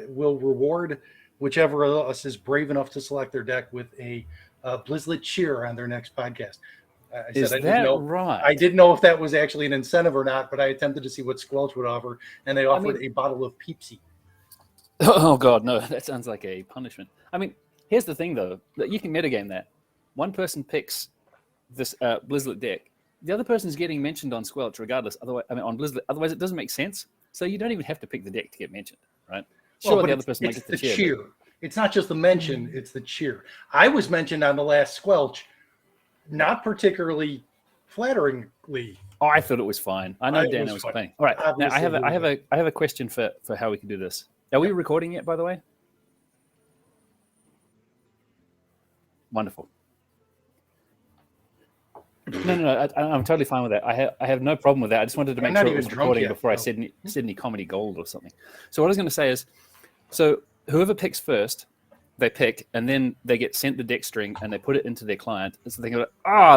will reward whichever of us is brave enough to select their deck with a Blizzlet cheer on their next podcast. Is that right? I didn't know if that was actually an incentive or not, but I attempted to see what Squelch would offer, and they offered a bottle of Peepsy. Oh God, no! That sounds like a punishment. I mean, here's the thing, though: that you can metagame that. One person picks this Blizzlet deck, the other person's getting mentioned on Squelch regardless. Otherwise, on Blizzlet, otherwise it doesn't make sense. So you don't even have to pick the deck to get mentioned, right? Sure, the other person might get the cheer. But it's not just the mention; it's the cheer. I was mentioned on the last Squelch. Not particularly flatteringly. Oh, I thought it was fine. I know Dano was complaining. All right, now I have a question for how we can do this. Are we recording yet, by the way? Wonderful. No. I'm totally fine with that. I have no problem with that. I just wanted to make sure it was recording before I said any comedy gold or something. So what I was going to say is, so whoever picks first, they pick, and then they get sent the deck string, and they put it into their client. So they go,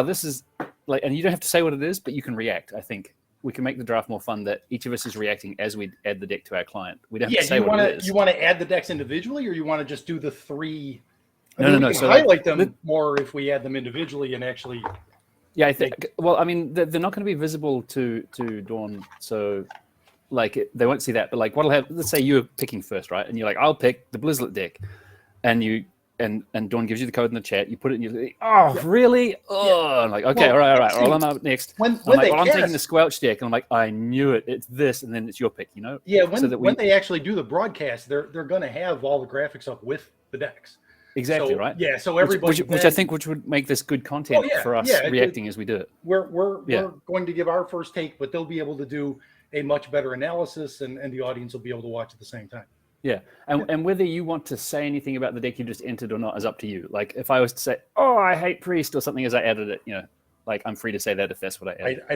this is like, and you don't have to say what it is, but you can react. I think we can make the draft more fun that each of us is reacting as we add the deck to our client. We don't have to say what it is. You want to add the decks individually, or you want to just do the three? No. So highlight them more if we add them individually and actually. Yeah, I think. Well, I mean, they're not going to be visible to Dawn, so like they won't see that. But like, what'll happen? Let's say you're picking first, right? And you're like, I'll pick the Blizzlet deck. And you and Dawn gives you the code in the chat. You put it in your really? Oh, I'm like, okay, all right. Well, I'm up next. I'm taking the Squelch deck, and I'm like, I knew it. It's this, and then it's your pick, Yeah, when they actually do the broadcast, they're going to have all the graphics up with the decks. Exactly, right? Yeah, so everybody, which I think would make this good content for us reacting as we do it. We're going to give our first take, but they'll be able to do a much better analysis, and the audience will be able to watch at the same time. Yeah, and whether you want to say anything about the deck you just entered or not is up to you. Like if I was to say, I hate Priest or something as I added it, like I'm free to say that if that's what I added. I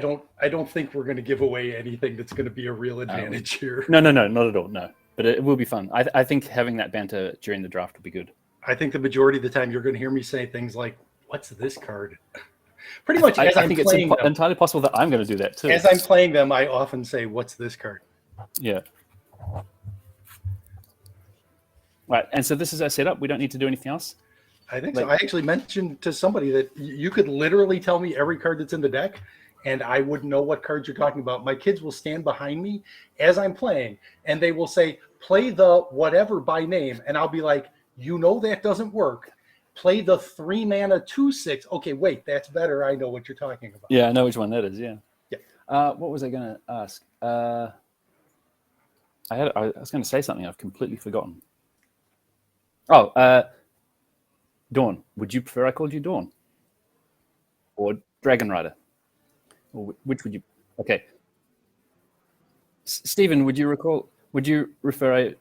don't think we're going to give away anything that's going to be a real advantage here. No, not at all. No, but it will be fun. I think having that banter during the draft will be good. I think the majority of the time you're going to hear me say things like, "What's this card?" Pretty much. I think it's entirely possible that I'm going to do that too. As I'm playing them, I often say, "What's this card?" Yeah. Right, and so this is our setup. We don't need to do anything else. I think so. I actually mentioned to somebody that you could literally tell me every card that's in the deck, and I wouldn't know what cards you're talking about. My kids will stand behind me as I'm playing, and they will say, "Play the whatever by name," and I'll be like, that doesn't work. Play the 3-mana 2/6. Okay, wait, that's better. I know what you're talking about. Yeah, I know which one that is. Yeah. Yeah. What was I going to ask? I was going to say something. I've completely forgotten. Dawn. Would you prefer I called you Dawn? Or Dragon Rider? Or which would you? Okay. Stephen, would you prefer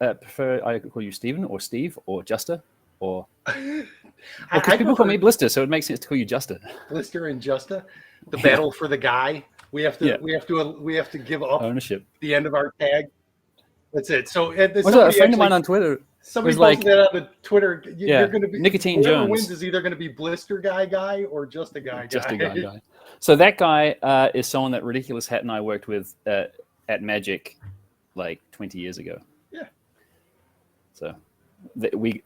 I call you Stephen or Steve or Justa? Or because people call me Blister, so it makes sense to call you Justa. Blister and Justa. The battle for the guy. We have to give up ownership. The end of our tag. That's it. So a friend of mine on Twitter. Somebody posted that on the Twitter. You're going to be Nicotine Jones. Whoever wins is either going to be blisterGuy or JustAGuy. JustAGuy. So that guy is someone that Ridiculous Hat and I worked with at Magic like 20 years ago. Yeah. So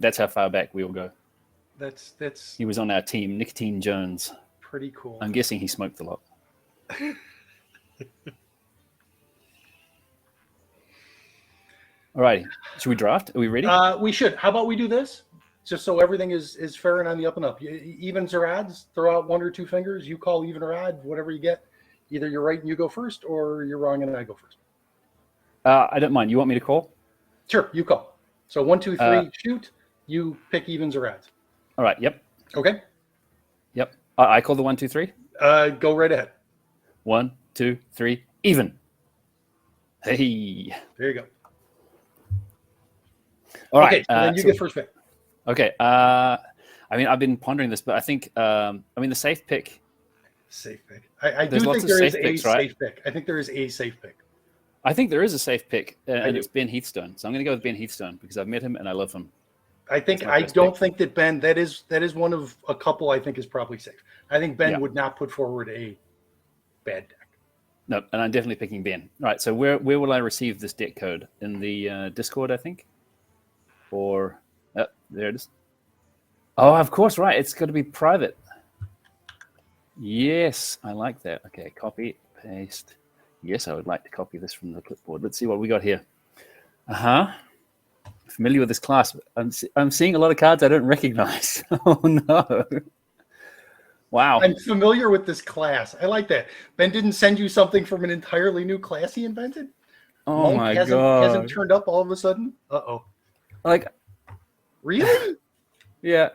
that's how far back we all go. That's. He was on our team, Nicotine Jones. Pretty cool. I'm guessing he smoked a lot. All right. Should we draft? Are we ready? We should. How about we do this? Just so everything is fair and on the up and up. Evens or odds, throw out 1 or 2 fingers. You call even or odd, whatever you get. Either you're right and you go first, or you're wrong and I go first. I don't mind. You want me to call? Sure, you call. So 1, 2, 3, shoot. You pick evens or odds. All right. Yep. Okay. Yep. I call the 1, 2, 3. Go right ahead. 1, 2, 3, even. Hey. There you go. All right. Then you get first pick. Okay. I mean, I've been pondering this, but I think, the safe pick. Safe pick. I do think there is a safe pick. I think there is a safe pick. I think there is a safe pick, and it's Ben Heathstone. So I'm going to go with Ben Heathstone because I've met him and I love him. I don't think that Ben. That is one of a couple I think is probably safe. I think Ben would not put forward a bad deck. No, and I'm definitely picking Ben. All right. So where will I receive this deck code? In the Discord, I think. or there it is. Oh, of course, right. It's got to be private. Yes, I like that. Okay, copy, paste. Yes, I would like to copy this from the clipboard. Let's see what we got here. Familiar with this class. I'm seeing a lot of cards I don't recognize. Oh, no. Wow. I'm familiar with this class. I like that. Ben didn't send you something from an entirely new class he invented? Oh, Monk my God. Hasn't turned up all of a sudden? Uh-oh. Like, really? Yeah.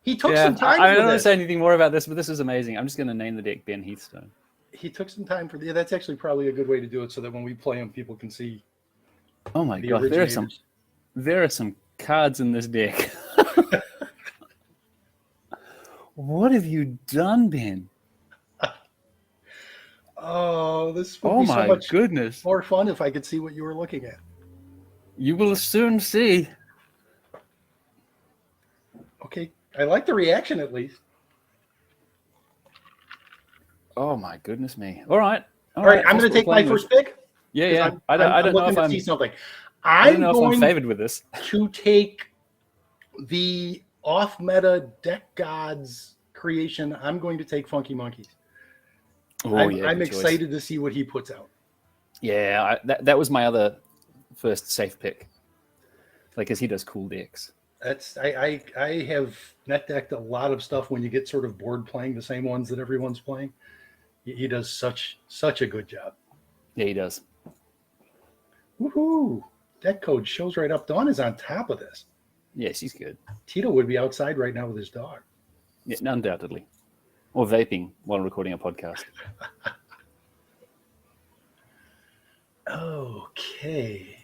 He took some time. I don't want to say anything more about this, but this is amazing. I'm just going to name the deck Ben Heathstone. He took some time for that's actually probably a good way to do it, so that when we play him, people can see. Oh my god, there are some cards in this deck. What have you done, Ben? Oh, this would be so much goodness more fun if I could see what you were looking at. You will soon see. Okay, I like the reaction at least. Oh my goodness me! All right, I'm going to take my first pick. Yeah. I don't know if I'm see something. I don't know if I'm favored with this. To take the off-meta deck gods creation, I'm going to take Funky Monkeys. I'm excited to see what he puts out. Yeah, that was my other first safe pick. Like, because he does cool decks. I have net decked a lot of stuff when you get sort of bored playing the same ones that everyone's playing. He does such a good job. Yeah, he does. Woohoo! Deck code shows right up. Dawn is on top of this. Yeah, she's good. Tito would be outside right now with his dog. Yeah, undoubtedly. Or vaping while recording a podcast. Okay.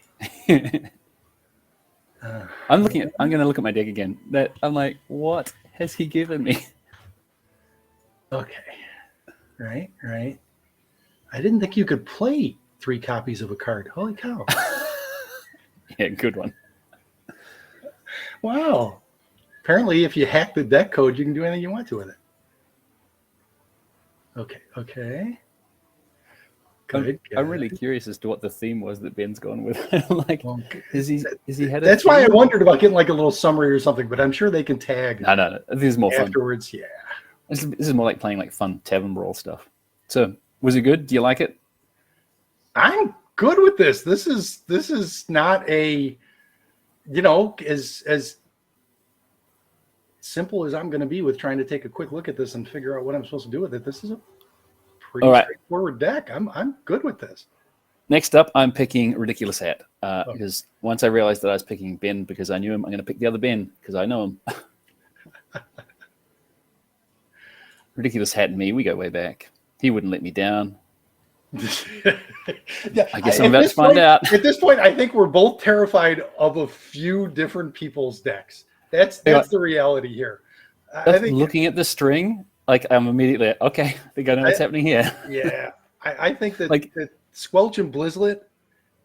I'm going to look at my deck again. I'm like, what has he given me? Okay. Right. I didn't think you could play 3 copies of a card. Holy cow. Yeah, good one. Wow. Apparently, if you hack the deck code, you can do anything you want to with it. Okay. Good. I'm really curious as to what the theme was that Ben's gone with. Like, is he had? That's why I wondered about getting like a little summary or something. But I'm sure they can tag. No. This is more afterwards. Fun. Yeah. This is more like playing like fun tavern brawl stuff. So, was it good? Do you like it? I'm good with this. This is not a, as simple as I'm going to be with trying to take a quick look at this and figure out what I'm supposed to do with it. This is a pretty straightforward deck. I'm good with this. Next up, I'm picking Ridiculous Hat because once I realized that I was picking Ben because I knew him, I'm going to pick the other Ben because I know him. Ridiculous Hat and me, we go way back. He wouldn't let me down. Yeah, I guess I'm about to find out. At this point, I think we're both terrified of a few different people's decks. That's the reality here. I think looking at the string, like I'm immediately okay. I think I know what's happening here. Yeah, I think that, that Squelch and Blizzlet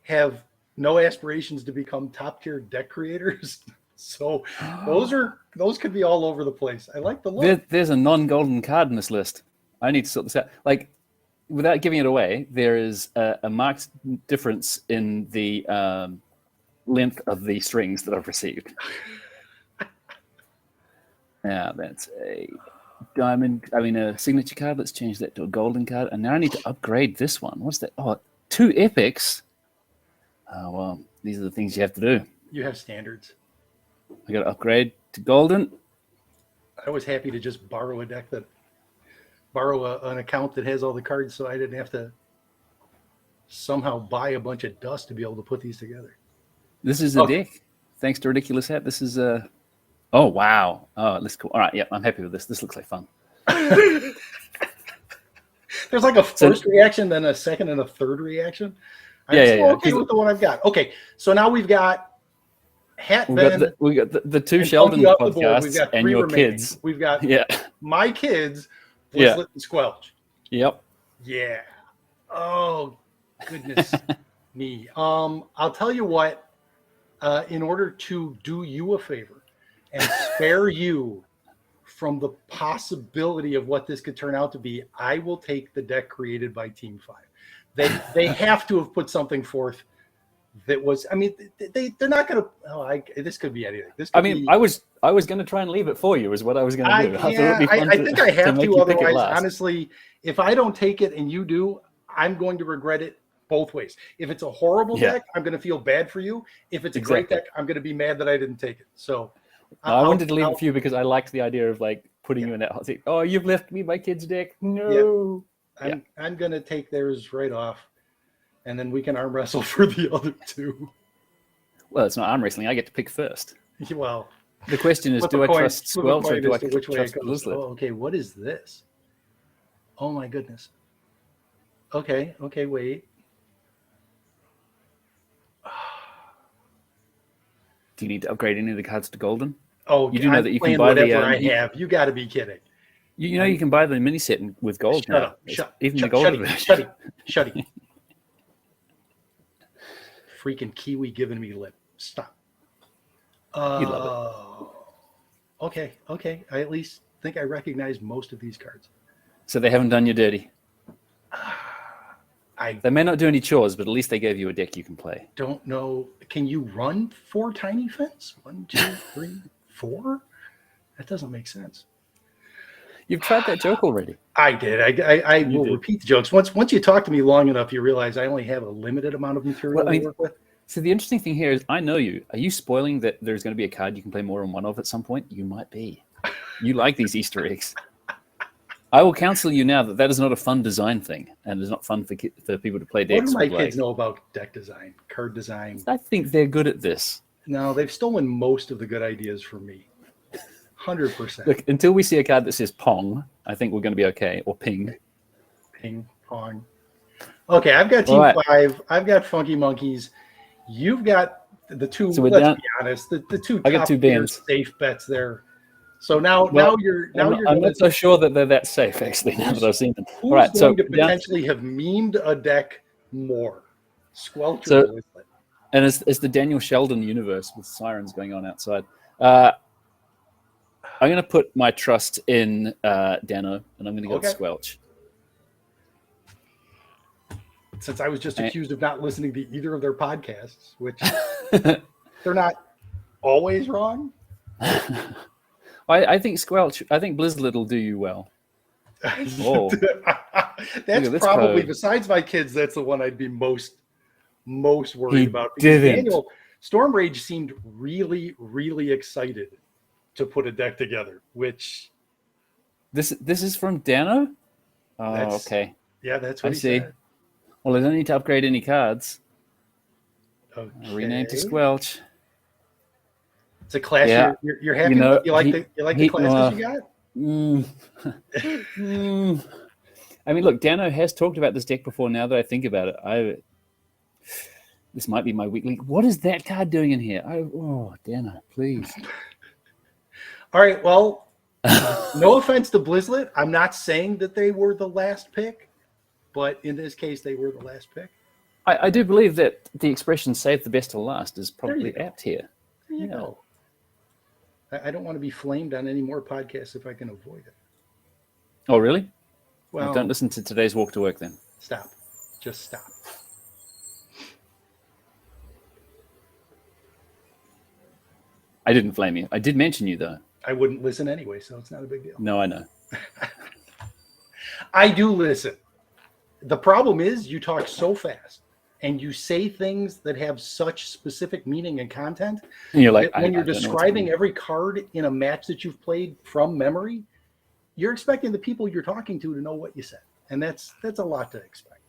have no aspirations to become top tier deck creators. So those could be all over the place. I like the look. There's a non-golden card in this list. I need to sort this out. Like, without giving it away, there is a marked difference in the length of the strings that I've received. Now that's a a signature card. Let's change that to a golden card. And now I need to upgrade this one. What's that? Oh, 2 epics. Oh, well, these are the things you have to do. You have standards. I got to upgrade to golden. I was happy to just borrow an account that has all the cards, so I didn't have to somehow buy a bunch of dust to be able to put these together. This is a deck. Thanks to Ridiculous Hat. This is a. Oh wow! Oh, that's cool. All right, yeah, I'm happy with this. This looks like fun. There's like a first reaction, then a second, and a third reaction. I'm okay with the one I've got. Okay, so now we've got Hat Ben. We got the 2 Sheldon podcasts and your remaining. Kids. We've got my kids, Blizzlet and Squelch. Yep. Yeah. Oh goodness me. I'll tell you what. In order to do you a favor and spare you from the possibility of what this could turn out to be, I will take the deck created by Team 5. They have to have put something forth that was. I mean, they're not going to. Oh, this could be anything. This. I mean, I was going to try and leave it for you. Is what I was going to do. I think I have to. Otherwise, honestly, if I don't take it and you do, I'm going to regret it both ways. If it's a horrible deck, I'm going to feel bad for you. If it's a great deck, I'm going to be mad that I didn't take it. So I wanted to leave it for you because I liked the idea of like putting you in that hot seat. Oh, you've left me my kid's deck. No. I'm going to take theirs right off, and then we can arm wrestle for the other two. Well, it's not arm wrestling. I get to pick first. Well, the question is, do I trust Squelch or do I trust Blizzlet? Oh, okay, what is this? Oh my goodness. Okay, wait. Do you need to upgrade any of the cards to golden? Oh, you do know that you can buy whatever I have. You got to be kidding. You know you can buy the mini set with gold. Shut up. Even the golden version. Shut it. Freaking Kiwi giving me lip. Stop. You love it. Okay. I at least think I recognize most of these cards. So they haven't done you dirty. They may not do any chores, but at least they gave you a deck you can play. Don't know. Can you run 4 Tiny Fins? 1, 2, 3, 4? That doesn't make sense. You've tried that joke already. I did. I will repeat the jokes. Once you talk to me long enough, you realize I only have a limited amount of material to work with. So the interesting thing here is I know you. Are you spoiling that there's going to be a card you can play more than one of at some point? You might be. You like these Easter eggs. I will counsel you now that is not a fun design thing, and it's not fun for people to play decks. What do my kids know about deck design, card design? I think they're good at this. No, they've stolen most of the good ideas from me. 100%. Look, until we see a card that says Pong, I think we're going to be okay, or Ping. Ping, Pong. Okay, I've got Team 5. I've got Funky Monkeys. You've got the two, be honest, the two I got 2 bands. Safe bets there. So now you're I'm not so sure that they're that safe, actually, now that I've seen them. Who's going to potentially have memed a deck more? Squelch or Blizzlet? And it's the Daniel Sheldon universe with sirens going on outside. I'm going to put my trust in Dano, and I'm going to go with Squelch. Since I was just accused of not listening to either of their podcasts, which they're not always wrong. I think Squelch. I think Blizzlet will do you well. Oh. That's probably besides my kids. That's the one I'd be most worried about. Because Daniel Storm Rage seemed really, really excited to put a deck together. Which this is from Dano. Oh, okay. Yeah, that's what I see. Said. Well, I don't need to upgrade any cards. Okay. Rename to Squelch. It's a class you're happy with? You like the classes you got? I mean, look, Dano has talked about this deck before. Now that I think about it, this might be my weekly. What is that card doing in here? Dano, please. All right. Well, no offense to Blizzlet. I'm not saying that they were the last pick, but in this case, they were the last pick. I do believe that the expression "save the best to last" is probably apt here. There you go. I don't want to be flamed on any more podcasts if I can avoid it. Oh, really? Well, don't listen to today's walk to work then. Stop. Just stop. I didn't flame you. I did mention you, though. I wouldn't listen anyway, so it's not a big deal. No, I know. I do listen. The problem is you talk so fast and you say things that have such specific meaning and content. And you're like, when you're describing every card in a match that you've played from memory, you're expecting the people you're talking to know what you said. And that's a lot to expect.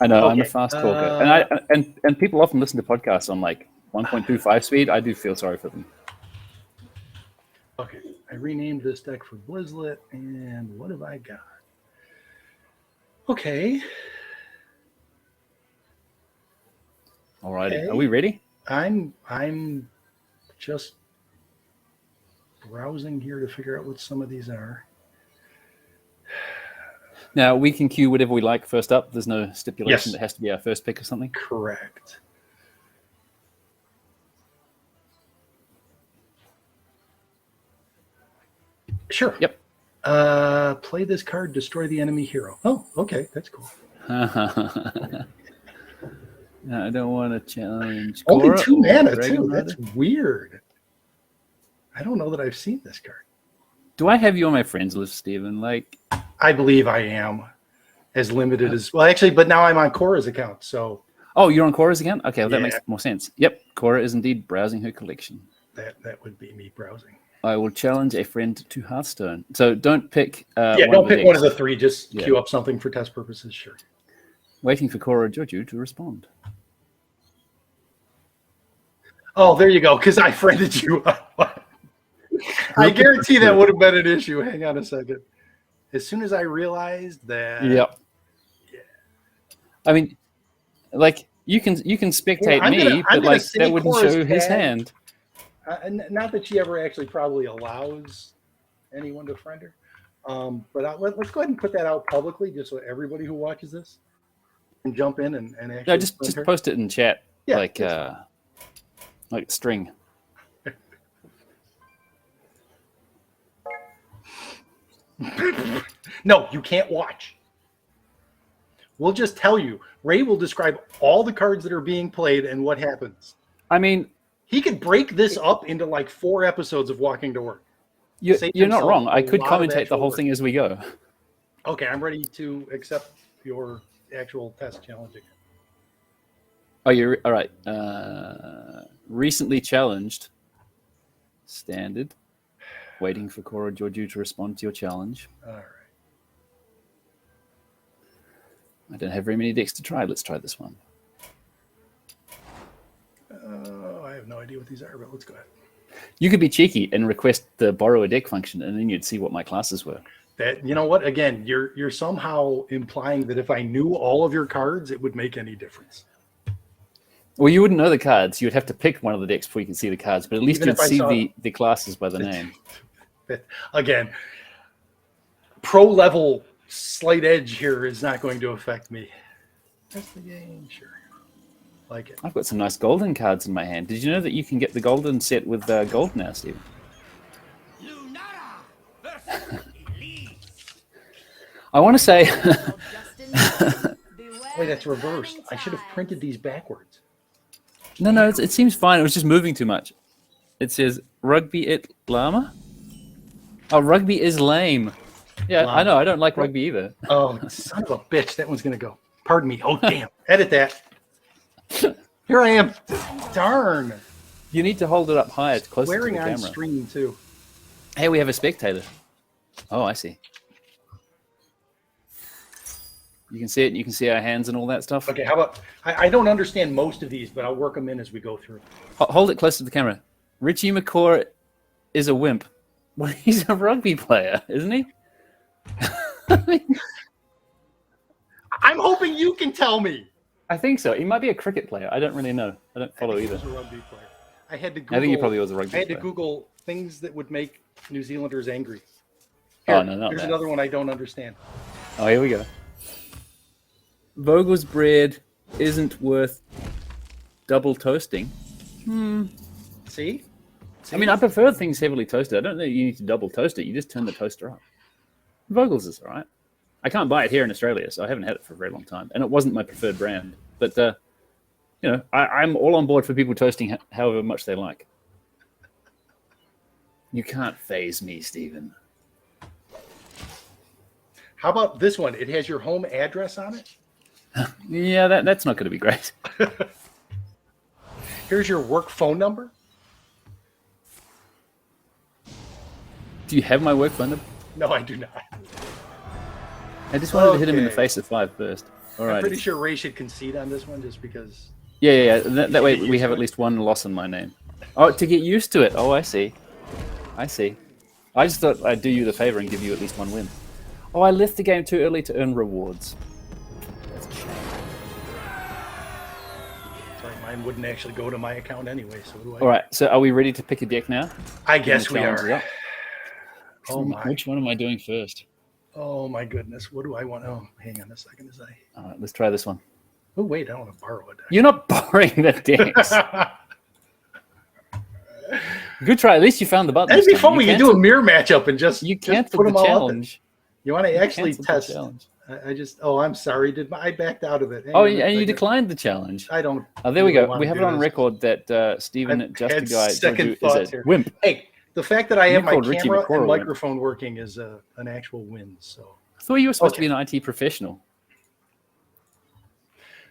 I know. I'm a fast talker. And people often listen to podcasts on like 1.25 speed. I do feel sorry for them. Okay. I renamed this deck for Blizzlet. And what have I got? Okay. All righty. Are we ready? I'm just browsing here to figure out what some of these are. Now, we can queue whatever we like first up. There's no stipulation that has to be our first pick or something? Correct. Sure. Yep. Play this card, destroy the enemy hero. Oh, okay. That's cool. No, I don't want to challenge. Only Cora 2 or mana Dragon too. That's Rider. weird. I don't know that I've seen this card. Do I have you on my friends list, Steven? Like, I believe I am. As limited as well, actually, but now I'm on Cora's account, so. Oh, you're on Cora's again? Okay, well, that Yeah. makes more sense. Yep, Cora is indeed browsing her collection. That would be me browsing. I will challenge a friend to Hearthstone. So don't pick. Don't pick one of the 3. Just queue up something for test purposes. Sure. Waiting for Cora or Joju to respond. Oh, there you go. Because I friended you. I guarantee that would have been an issue. Hang on a second. As soon as I realized that. Yep. Yeah. I mean, like you can spectate me, but like that wouldn't show his hand. Not that she ever actually probably allows anyone to friend her. But let's go ahead and put that out publicly, just so everybody who watches this can jump in and actually. No, just post it in chat, like string. No, you can't watch. We'll just tell you. Ray will describe all the cards that are being played and what happens. I mean, he could break this up into like 4 episodes of Walking to Work. You're not wrong. I could commentate the whole thing as we go. Okay, I'm ready to accept your actual test challenge again. Oh, you're all right. Recently challenged. Standard. Waiting for Cora Georgiou to respond to your challenge. All right. I don't have very many decks to try. Let's try this one. I have no idea what these are, but let's go ahead. You could be cheeky and request the borrow a deck function, and then you'd see what my classes were. That, you know what? Again, you're somehow implying that if I knew all of your cards, it would make any difference. Well, you wouldn't know the cards. You would have to pick one of the decks before you can see the cards, but at least you'd see the classes by the name. Again, pro level slight edge here is not going to affect me. That's the game, sure. Like it. I've got some nice golden cards in my hand. Did you know that you can get the golden set with gold now, Steve? I want to say... Wait, that's reversed. I should have printed these backwards. No, it seems fine. It was just moving too much. It says, rugby it llama? Oh, rugby is lame. Yeah, llama. I know. I don't like rugby either. Oh, son of a bitch. That one's going to go. Pardon me. Oh, damn. Edit that. Here I am. Darn. You need to hold it up higher. It's closer to the camera. Wearing on stream, too. Hey, we have a spectator. Oh, I see. You can see it. You can see our hands and all that stuff. Okay, how about... I don't understand most of these, but I'll work them in as we go through. Hold it close to the camera. Richie McCaw is a wimp. Well, he's a rugby player, isn't he? I'm hoping you can tell me. I think so. He might be a cricket player. I don't really know. I don't follow either. He was a rugby player. I had to Google, I think he probably was a rugby player. I had to Google things that would make New Zealanders angry. Here, no, here's another one I don't understand. Oh, here we go. Vogel's bread isn't worth double toasting. See? I mean, I prefer things heavily toasted. I don't think you need to double toast it. You just turn the toaster up. Vogel's is all right. I can't buy it here in Australia, so I haven't had it for a very long time. And it wasn't my preferred brand. But, you know, I'm all on board for people toasting however much they like. You can't faze me, Stephen. How about this one? It has your home address on it? Yeah, that's not going to be great. Here's your work phone number. Do you have my work phone number? No, I do not. I just wanted to hit him in the face with 5 first. All right. I'm pretty sure Ray should concede on this one just because... Yeah. That way we have at least one loss in my name. Oh, to get used to it. Oh, I see. I just thought I'd do you the favor and give you at least one win. Oh, I left the game too early to earn rewards. That's a shame. Sorry, mine wouldn't actually go to my account anyway, so what do I... All right, so are we ready to pick a deck now? I guess we are. Oh my. Which one am I doing first? Oh my goodness, what do I want? Oh, hang on a second. All right, let's try this one. Oh wait, I don't want to borrow a deck. You're not borrowing the decks. Good try. At least you found the button. That'd be fun. We can do a mirror matchup and just you can't put them all challenge. up. You want to actually test? I just. Oh, I'm sorry. I backed out of it? Oh, and you declined the challenge. I don't. Oh, there we go. We have it on record that Stephen JustAGuy second thoughts here. Wimp. Hey, the fact that I have my camera and microphone working is an actual win. So I thought you were supposed to be an IT professional.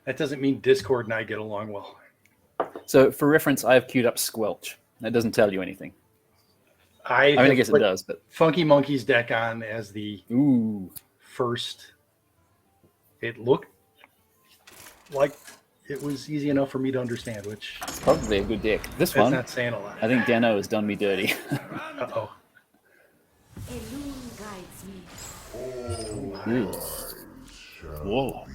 That doesn't mean Discord and I get along well. So, for reference, I have queued up Squelch. That doesn't tell you anything. I guess it does, but Funky Monkey's deck on as the first. It looked like it was easy enough for me to understand, which it's probably a good deck. This that's one, not saying a lot. I think Dano has done me dirty. Uh-oh. Whoa.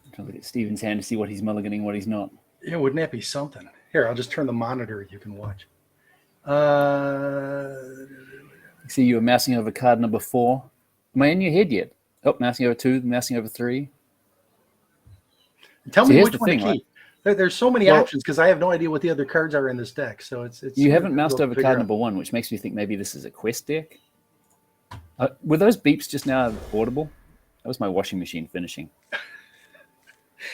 I'm trying to look at Steven's hand to see what he's mulliganing, what he's not. Yeah, wouldn't that be something? Here, I'll just turn the monitor. You can watch. I see you were mousing over card number 4. Am I in your head yet? Oh, mousing over 2, mousing over 3. Tell me which one to keep. Right? There's so many options because I have no idea what the other cards are in this deck. So it's you haven't moused over card number 1, which makes me think maybe this is a quest deck. Were those beeps just now audible? That was my washing machine finishing.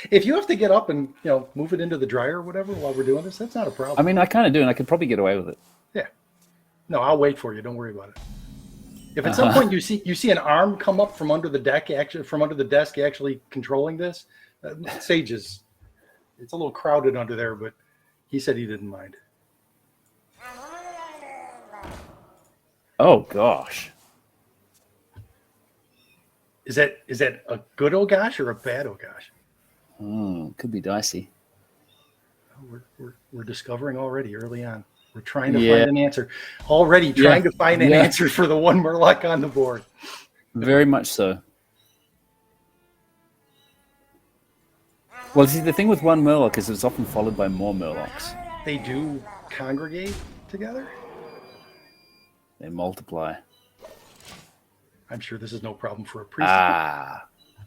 If you have to get up and move it into the dryer or whatever while we're doing this, that's not a problem. I mean, I kind of do, and I could probably get away with it. Yeah. No, I'll wait for you. Don't worry about it. If at some point you see an arm come up from under the deck, actually from under the desk, actually controlling this, Sage is. It's a little crowded under there, but he said he didn't mind. Oh gosh. Is that a good oh gosh or a bad oh gosh? Could be dicey. We're discovering already early on. We're trying to find an answer. Already trying to find an answer for the one Murloc on the board. Very much so. Well, see, the thing with one Murloc is it's often followed by more Murlocs. They do congregate together? They multiply. I'm sure this is no problem for a priest.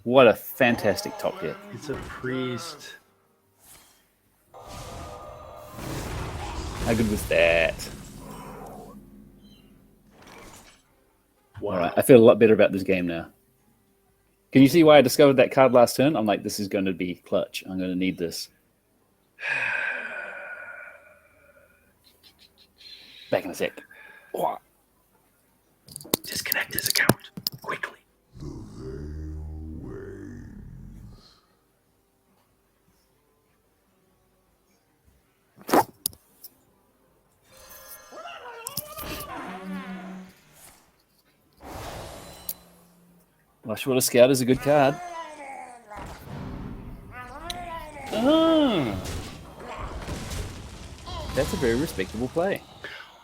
What a fantastic top deck. It's a priest. How good was that? Wow. All right, I feel a lot better about this game now. Can you see why I discovered that card last turn? I'm like, this is going to be clutch. I'm going to need this. Back in a sec. What? Disconnect his account quickly. Lushwater Scout is a good card. That's a very respectable play.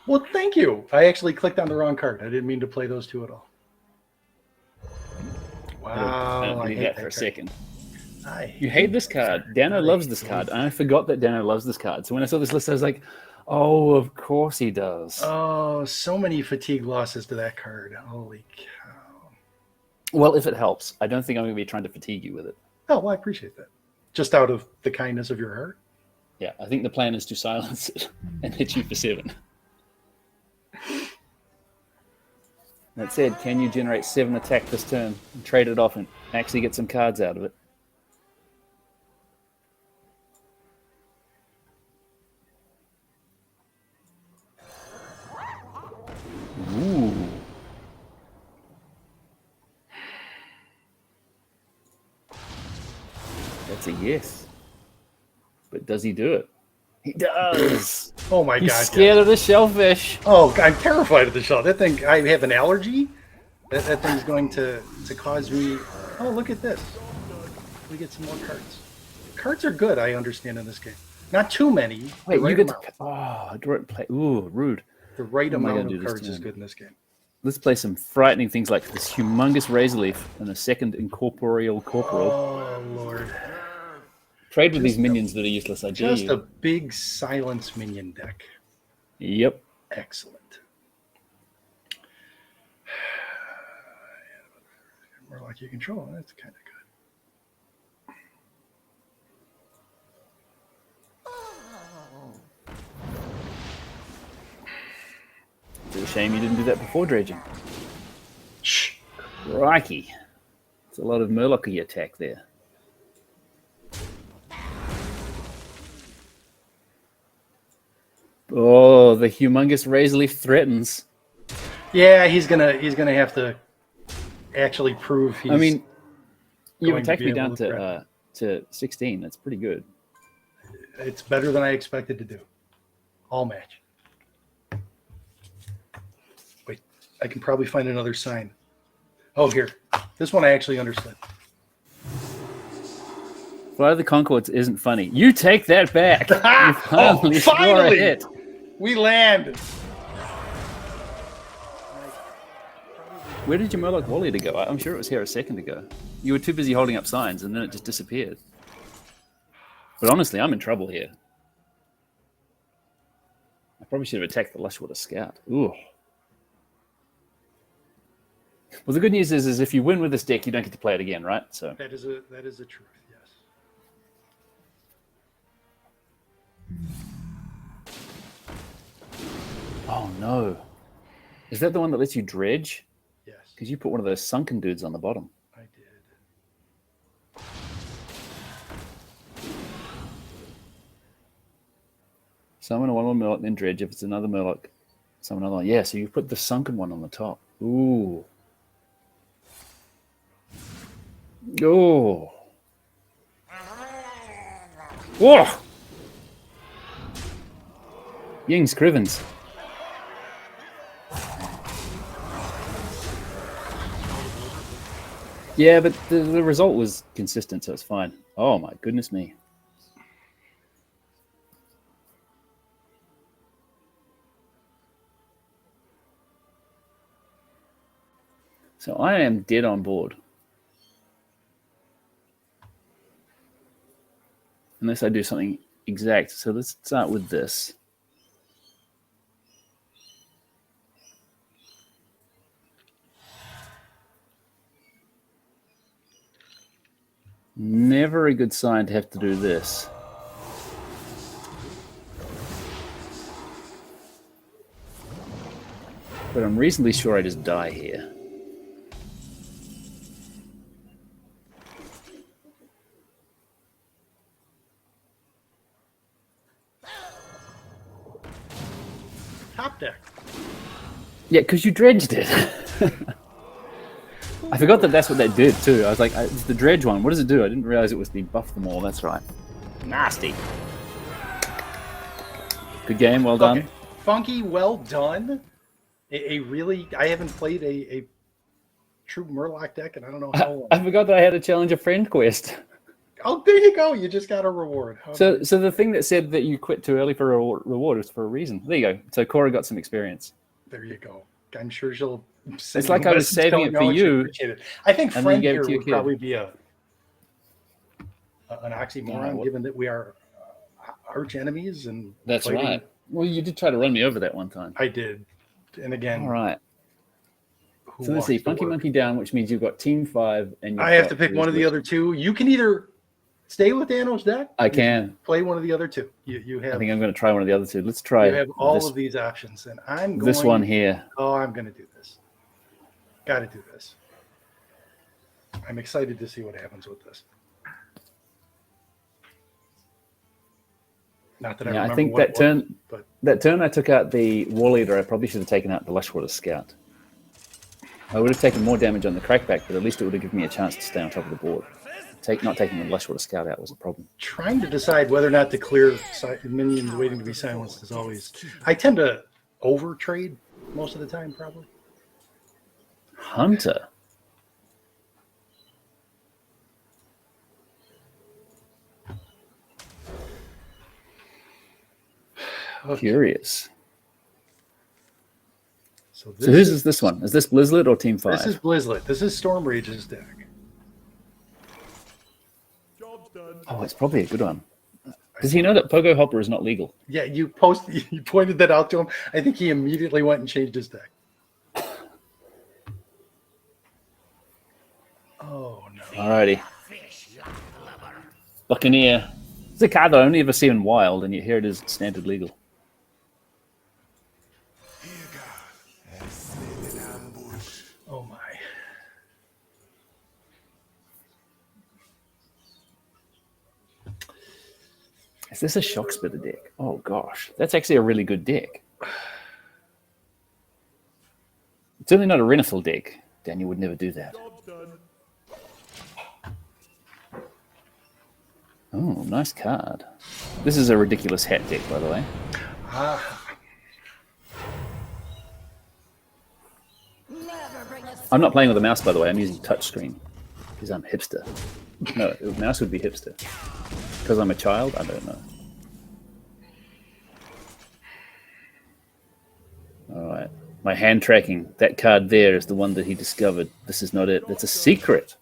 Well, thank you. I actually clicked on the wrong card. I didn't mean to play those two at all. Wow. I don't need that for a second. You hate this card. Dano loves this card. And I forgot that Dano loves this card. So when I saw this list, I was like, oh, of course he does. Oh, so many fatigue losses to that card. Holy cow. Well, if it helps, I don't think I'm going to be trying to fatigue you with it. Oh, well, I appreciate that. Just out of the kindness of your heart. Yeah, I think the plan is to silence it and hit you for 7. That said, can you generate 7 attack this turn and trade it off and actually get some cards out of it? Ooh. That's a yes. But does he do it? He does. Oh my God! He's scared of the shellfish. Oh, I'm terrified of the shell. That thing, I have an allergy. That thing's going to cause me. Oh, look at this. We get some more cards. Cards are good, I understand, in this game. Not too many. Wait, you get to. Oh, play. Ooh, rude. The right amount of cards is good in this game. Let's play some frightening things like this humongous Razor Leaf and a second Incorporeal Corporal. Oh, Lord. Trade with these minions that are useless, I dare you. Just a big silence minion deck. Yep. Excellent. More like you control. That's kind of good. shame you didn't do that before dredging. Shh. Crikey. It's a lot of Murloc-y attack there. Oh, the humongous Razor Leaf threatens. Yeah, he's gonna have to actually prove he's. I mean, you've attacked me down to 16. That's pretty good. It's better than I expected to do. All match. Wait, I can probably find another sign. Oh, here. This one I actually understood. Flight of the Conchords isn't funny. You take that back. You finally! hit. We land. Where did your Murloc Wally to go? I'm sure it was here a second ago. You were too busy holding up signs, and then it just disappeared. But honestly, I'm in trouble here. I probably should have attacked the Lushwater Scout. Ooh. Well, the good news is if you win with this deck, you don't get to play it again, right? So that is a truth. Yes. Oh no! Is that the one that lets you dredge? Yes. Because you put one of those sunken dudes on the bottom. I did. Summon a 1/1 Murloc, then dredge. If it's another Murloc, summon another one. Yeah, so you put the sunken one on the top. Ooh. Oh. Whoa! Ying's Crivens. Yeah, but the result was consistent, so it's fine. Oh my goodness me. So I am dead on board. Unless I do something exact. So let's start with this. Never a good sign to have to do this. But I'm reasonably sure I just die here. Top deck. Yeah, because you dredged it. I forgot that that's what that did too. I was like, it's the dredge one. What does it do? I didn't realize it was the buff them all. That's right. Nasty. Good game. Well done. Okay. Funky. Well done. A really, I haven't played a true Murloc deck, and I don't know how long. I forgot that I had a challenge a friend quest. Oh, there you go. You just got a reward. So the thing that said that you quit too early for a reward was for a reason. There you go. So Cora got some experience. There you go. I'm sure she'll. It's like I was saving it for you. I think friend here would probably be an oxymoron, given that we are arch enemies. And that's right. Well, you did try to run me over that one time. I did, and again. All right. So let's see. Funky Monkey down, which means you've got Team 5, and I have to pick one of the other two. You can either stay with Dano's deck. I can play one of the other two. You have. I think I'm going to try one of the other two. Let's try. You have all of these options, and I'm going. This one here. Oh, I'm going to do this. Got to do this. I'm excited to see what happens with this. Not that I think that turn I took out the War Leader, I probably should have taken out the Lushwater Scout. I would have taken more damage on the Crackback, but at least it would have given me a chance to stay on top of the board. Not taking the Lushwater Scout out was a problem. Trying to decide whether or not to clear minions waiting to be silenced is always. I tend to over trade most of the time, probably. Hunter. Okay. Curious. So whose is this one? Is this Blizzlet or Team 5? This is Blizzlet. This is Storm Rage's deck. Oh, it's probably a good one. Does he know that Pogo Hopper is not legal? Yeah, you pointed that out to him. I think he immediately went and changed his deck. Oh, no. Alrighty. Buccaneer. It's a card that I only ever see in Wild, and yet here it is standard legal. Is this a shock splitter deck? Oh gosh, that's actually a really good deck. It's certainly not a Renafill deck. Daniel would never do that. Oh, nice card. This is a ridiculous hat deck, by the way. I'm not playing with a mouse, by the way. I'm using touchscreen because I'm hipster. No, a mouse would be hipster. Because I'm a child? I don't know. All right. My hand tracking. That card there is the one that he discovered. This is not it. That's a secret.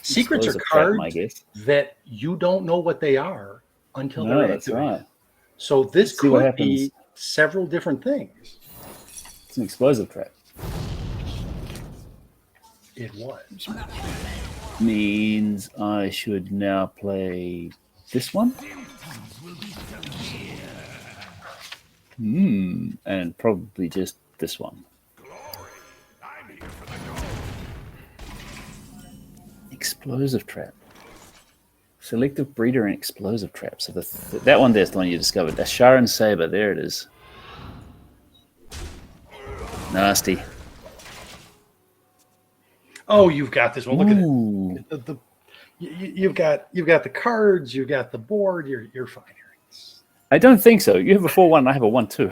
Secrets are cards that you don't know what they are until they're activated. Right. So this could be several different things. It's an explosive trap. It was. Means I should now play this one. And probably just this one. Explosive trap. Selective breeder and explosive trap. So that one there's the one you discovered. That's Sharon Saber. There it is. Nasty. Oh, you've got this one. Look at it. You've got the cards. You've got the board. You're fine here. I don't think so. You have a 4-1 and I have a 1-2.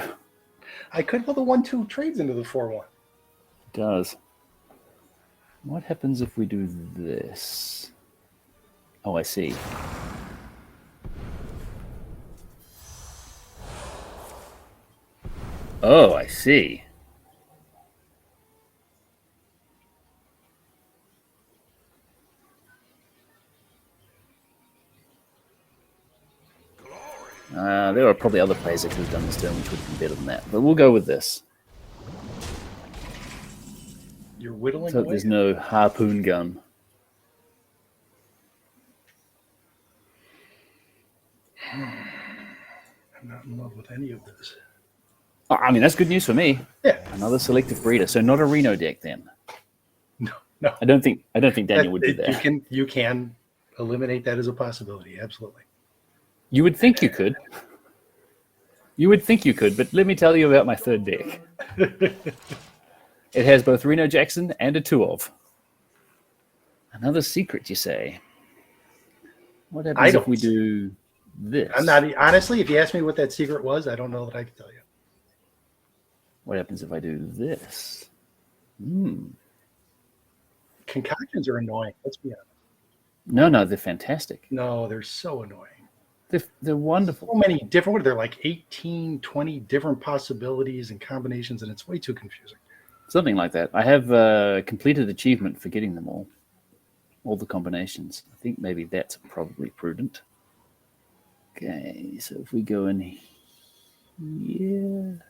I could put the 1-2 trades into the 4-1. It does. What happens if we do this? Oh, I see. Oh, I see. There are probably other plays that could have done this turn which would have been better than that. But we'll go with this. You're whittling so away. There's no harpoon gun. I'm not in love with any of this. Oh, I mean, that's good news for me. Yeah. Another selective breeder. So not a Reno deck then. No. I don't think Daniel would do that. You can eliminate that as a possibility. Absolutely. You would think you could. You would think you could, but let me tell you about my third deck. It has both Reno Jackson and a 2-of. Another secret, you say? What happens if we do this? I'm not honestly. If you ask me what that secret was, I don't know that I can tell you. What happens if I do this? Concoctions are annoying. Let's be honest. No, they're fantastic. No, they're so annoying. They're wonderful. So many different. They're like 18, 20 different possibilities and combinations, and it's way too confusing. Something like that. I have completed achievement for getting them all the combinations. I think maybe that's probably prudent. Okay, so if we go in here.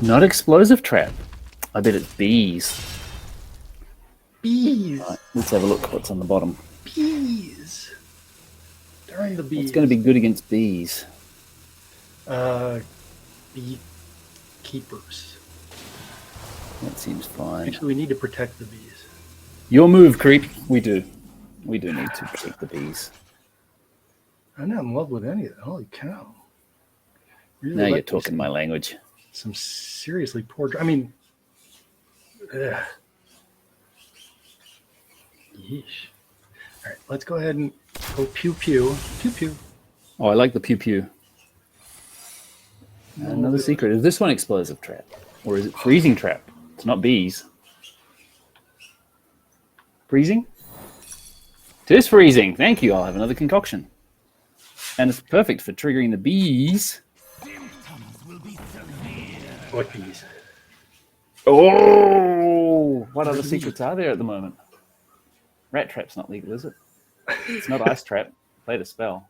Not explosive trap. I bet it's bees. Bees. Right, let's have a look what's on the bottom. Bees. Darn the bees. It's going to be good against bees. Bee keepers. That seems fine. Actually, we need to protect the bees. Your move, creep. We do. We do need to protect the bees. I'm not in love with any of that. Holy cow. Really now you're talking my language. Some seriously poor... I mean... Ugh. Yeesh. All right, let's go ahead and go pew-pew. Pew-pew. Oh, I like the pew-pew. Another secret. Is this one explosive trap? Or is it freezing trap? It's not bees. Freezing? It is freezing. Thank you. I'll have another concoction. And it's perfect for triggering the bees. What bees? Oh! What other secrets are there at the moment? Rat trap's not legal, is it? It's not ice trap. Play the spell.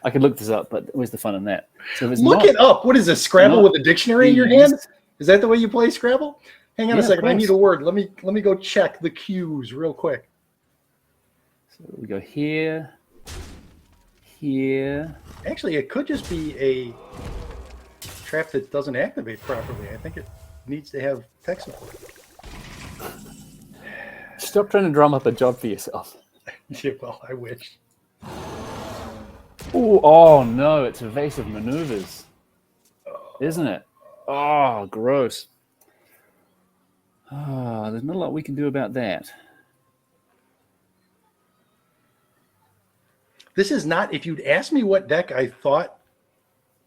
I could look this up, but where's the fun in that? So look it up. What is this? Scrabble with a dictionary in your hand? Is that the way you play Scrabble? Hang on a second. I need a word. Let me go check the cues real quick. So we go here, here. Actually, it could just be a trap that doesn't activate properly. I think it. needs to have tech support. Stop trying to drum up a job for yourself. Yeah, well, I wish. Ooh, oh no, it's evasive maneuvers, isn't it? Oh, gross. Ah, there's not a lot we can do about that. This is not, if you'd asked me what deck I thought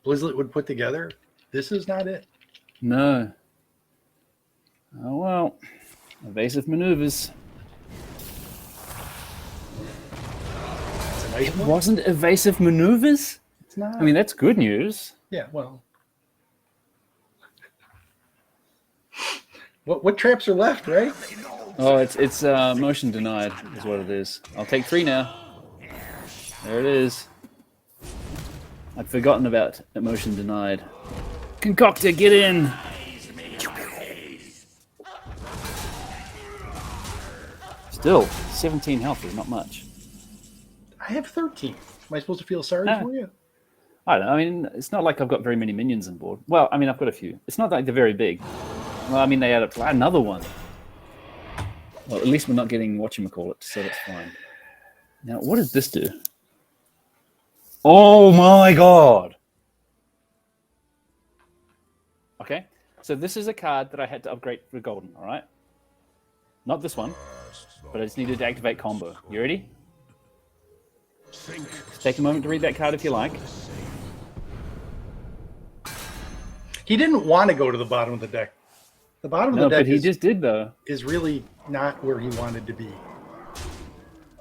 Blizzlet would put together, this is not it. No. Oh well, evasive maneuvers. Nice it wasn't evasive maneuvers? It's not. I mean, that's good news. Yeah, well. What traps are left, right? Oh, it's motion denied is what it is. I'll take 3 now. There it is. I'd forgotten about motion denied. Concoctor, get in! Still, 17 health is not much. I have 13. Am I supposed to feel sorry for you? I don't know. I mean, it's not like I've got very many minions on board. Well, I mean, I've got a few. It's not like they're very big. Well, I mean, they add up to another one. Well, at least we're not getting whatchamacallit, so that's fine. Now, what does this do? Oh my god! Okay, so this is a card that I had to upgrade for golden, all right? Not this one, but I just needed to activate combo. You ready? Just take a moment to read that card if you like. He didn't want to go to the bottom of the deck. The bottom of the deck but he just did, though. Is really not where he wanted to be.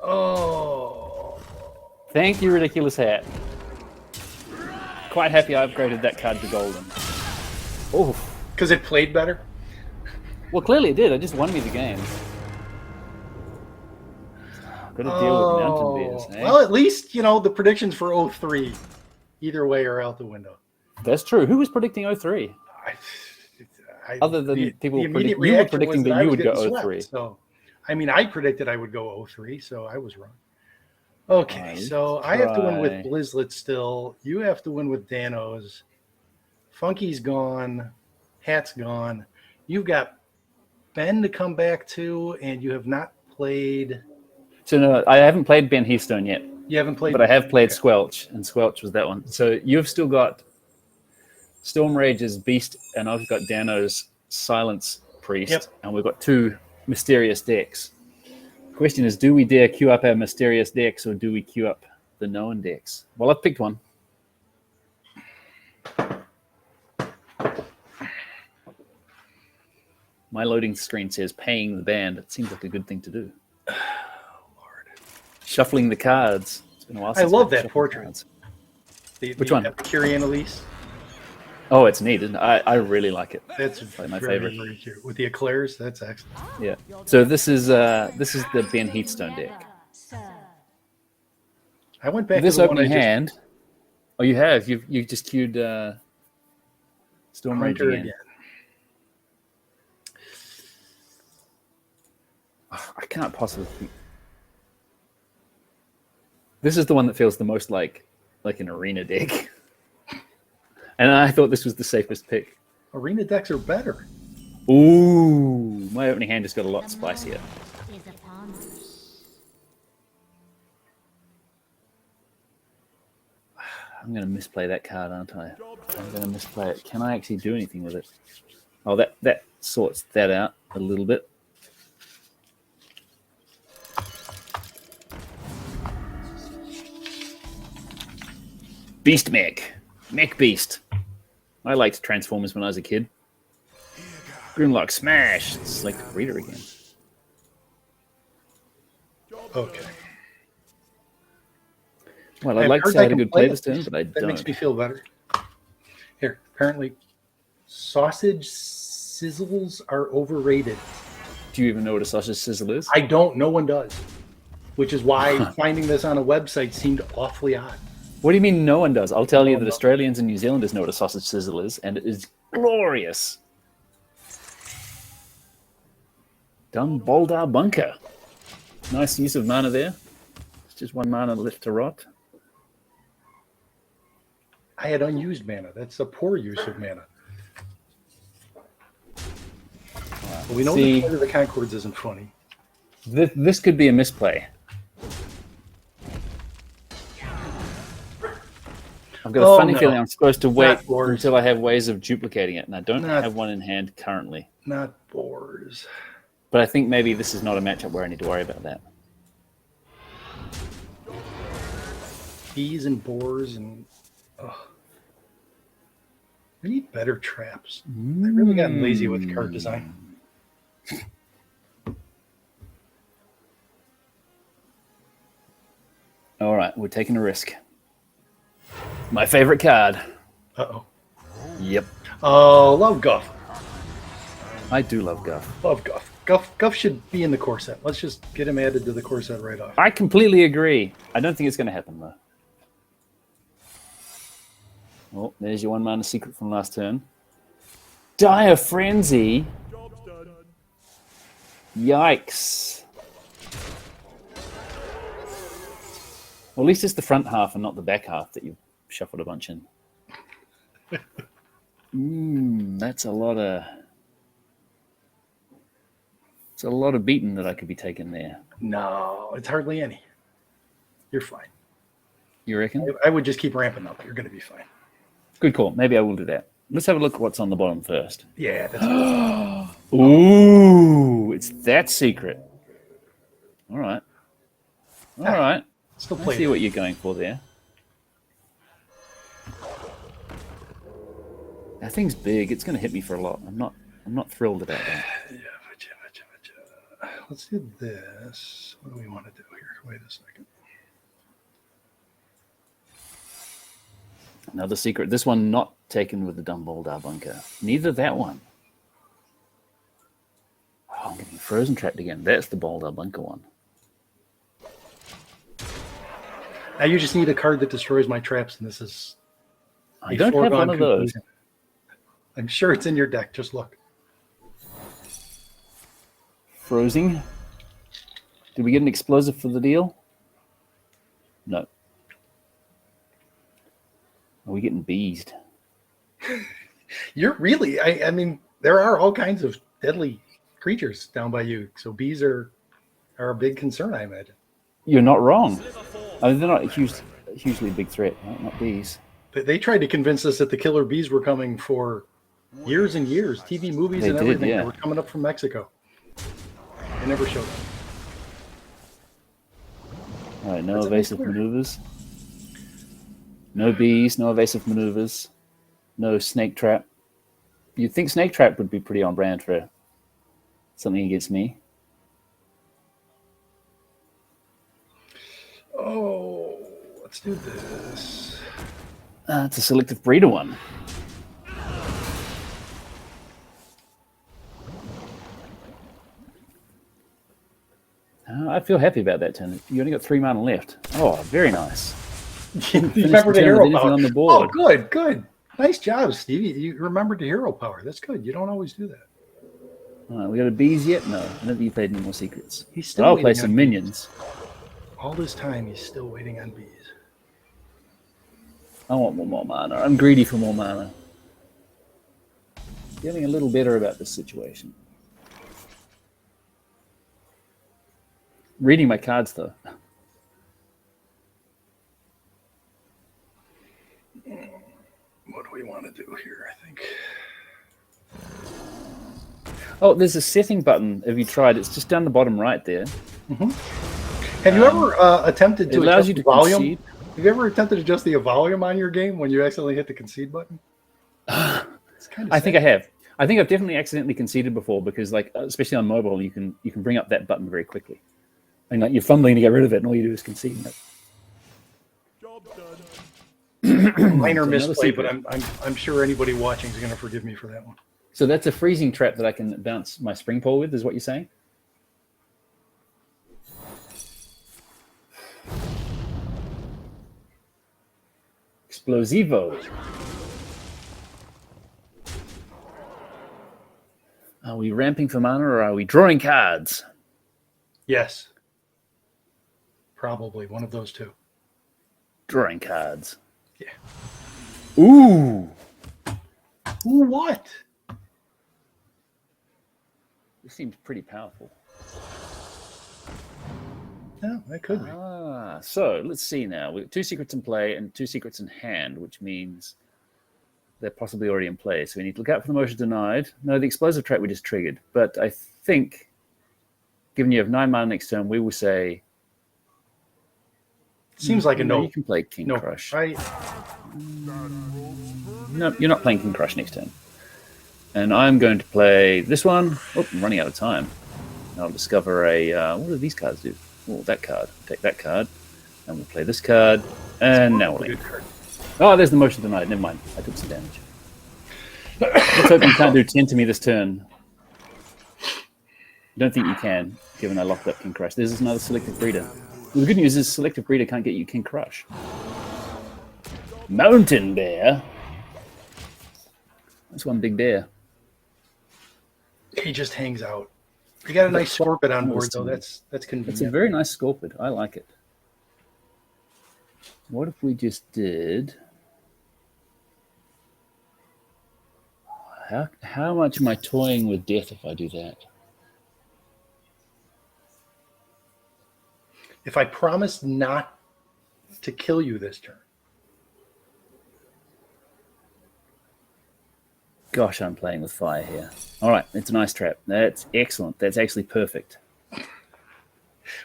Oh. Thank you, Ridiculous Hat. Quite happy I upgraded that card to golden. Oh. Because it played better? Well, clearly it did. It just won me the game. Got to deal with mountain bears. Eh? Well, at least, you know, the predictions for 03 either way are out the window. That's true. Who was predicting 03? Other than people you were predicting that you would go 03. So, I mean, I predicted I would go 03, so I was wrong. Okay, so I have to win with Blizzlet still. You have to win with Danos. Funky's gone. Hat's gone. You've got Ben to come back to, and you have not played. So no, I haven't played Ben Heathstone yet. You haven't played, but I have played Squelch, and Squelch was that one. So you've still got Storm Rage's Beast, and I've got Dano's Silence Priest, and we've got 2 mysterious decks. The question is, do we dare queue up our mysterious decks, or do we queue up the known decks? Well, I've picked one. My loading screen says paying the band. It seems like a good thing to do. Oh, Lord. Shuffling the cards. It's been a while since I love that portrait. Which one? Kyrie Annalise. Oh, it's neat. Isn't it? I really like it. That's like my favorite. Very cute. With the eclairs, that's excellent. Yeah. So this is the Ben Heathstone deck. I went back this to the opening hand. Oh, you have. You've just queued Storm Rage again. I can't possibly. This is the one that feels the most like an arena deck. And I thought this was the safest pick. Arena decks are better. Ooh, my opening hand just got a lot spicier. I'm going to misplay that card, aren't I? I'm going to misplay it. Can I actually do anything with it? Oh, that sorts that out a little bit. Beast Mech. Mech Beast. I liked Transformers when I was a kid. Grimlock Smash. It's like the Reader again. Okay. Well, I'd like to say I had a good play this turn, but I don't. That makes me feel better. Here, apparently, sausage sizzles are overrated. Do you even know what a sausage sizzle is? I don't. No one does. Which is why finding this on a website seemed awfully odd. What do you mean no one does? I'll tell you that Australians and New Zealanders know what a sausage sizzle is, and it is glorious. Dumb Boldar Bunker. Nice use of mana there. It's just 1 mana left to rot. I had unused mana. That's a poor use of mana. Well, we know the Flight of the Conchords isn't funny. This could be a misplay. I've got a funny feeling I'm supposed to wait until I have ways of duplicating it, and I don't have one in hand currently. Not boars. But I think maybe this is not a matchup where I need to worry about that. Bees and boars and... We need better traps. I've really gotten lazy with card design. All right, we're taking a risk. My favorite card. Uh-oh. Yep. Oh, love Guff. I do love Guff. Love Guff. Guff should be in the core set. Let's just get him added to the core set right off. I completely agree. I don't think it's going to happen, though. Oh, there's your 1 mana secret from last turn. Dire Frenzy. Yikes. Well, at least it's the front half and not the back half that you've shuffled a bunch in. That's a lot of... It's a lot of beating that I could be taking there. No, it's hardly any. You're fine. You reckon? I would just keep ramping up. You're going to be fine. Good call. Maybe I will do that. Let's have a look at what's on the bottom first. Yeah. That's Ooh, it's that secret. All right. All right. Still I see what you're going for there. That thing's big. It's going to hit me for a lot. I'm not thrilled about that. Let's do this. What do we want to do here? Wait a second. Another secret. This one not taken with the dumb Boldar bunker. Neither that one. Oh, I'm getting frozen trapped again. That's the Boldar bunker one. Now you just need a card that destroys my traps, and this is... I don't have one of those. I'm sure it's in your deck. Just look. Frozing. Did we get an explosive for the deal? No. Are we getting beezed? You're really... I mean, there are all kinds of deadly creatures down by you, so bees are a big concern, I imagine. You're not wrong. I mean, they're not a hugely big threat, right? Not bees. They tried to convince us that the killer bees were coming for years and years. TV, movies, and everything. Yeah. They were coming up from Mexico. They never showed up. All right, no evasive maneuvers. No bees, no evasive maneuvers. No snake trap. You'd think snake trap would be pretty on brand for something against me. Oh, let's do this. It's a selective breeder one. I feel happy about that turn. You only got 3 mana left. Oh, very nice. You remembered the hero power. On the board. Oh, good. Nice job, Stevie. You remembered the hero power. That's good. You don't always do that. All right, we got a bees yet? No, I don't think you played any more secrets. He's still I'll play some minions. All this time, he's still waiting on bees. I want one more mana. I'm greedy for more mana. Feeling a little better about this situation. Reading my cards, though. What do we want to do here, I think? Oh, there's a setting button. Have you tried? It's just down the bottom right there. Mm-hmm. Have you ever attempted to adjust the volume? Concede. Have you ever attempted to adjust the volume on your game when you accidentally hit the concede button? It's kind of I think I have. I think I've definitely accidentally conceded before because, like, especially on mobile, you can bring up that button very quickly, and like you're fumbling to get rid of it, and all you do is concede. Minor misplay, but I'm sure anybody watching is going to forgive me for that one. So that's a freezing trap that I can bounce my spring pole with, is what you're saying? Explosivo. Are we ramping for mana or are we drawing cards? Yes. Probably one of those two. Drawing cards. Yeah. Ooh. Ooh, what? seems pretty powerful. Yeah, that could be. So let's see now. We have 2 secrets in play and 2 secrets in hand, which means they're possibly already in play. So we need to look out for the motion denied. No, the explosive trap we just triggered. But I think, given you have 9 mana next turn, we will say... Seems like a no. You can play King Crush. Right. No, you're not playing King Crush next turn. And I'm going to play this one. Oh, I'm running out of time. I'll discover a... what do these cards do? Oh, that card. Take that card. And we'll play this card. And now we'll leave. Oh, there's the motion denied. Never mind. I took some damage. Let's hope you can't do 10 to me this turn. Don't think you can, given I locked up King Crush. There's another Selective Breeder. Well, the good news is Selective Breeder can't get you King Crush. Mountain Bear. That's one big bear. He just hangs out. You got a nice Scorpid on board, though. That's convenient. It's a very nice Scorpid. I like it. What if we just did... How much am I toying with death if I do that? If I promise not to kill you this turn. Gosh, I'm playing with fire here. All right, it's a nice trap. That's excellent. That's actually perfect.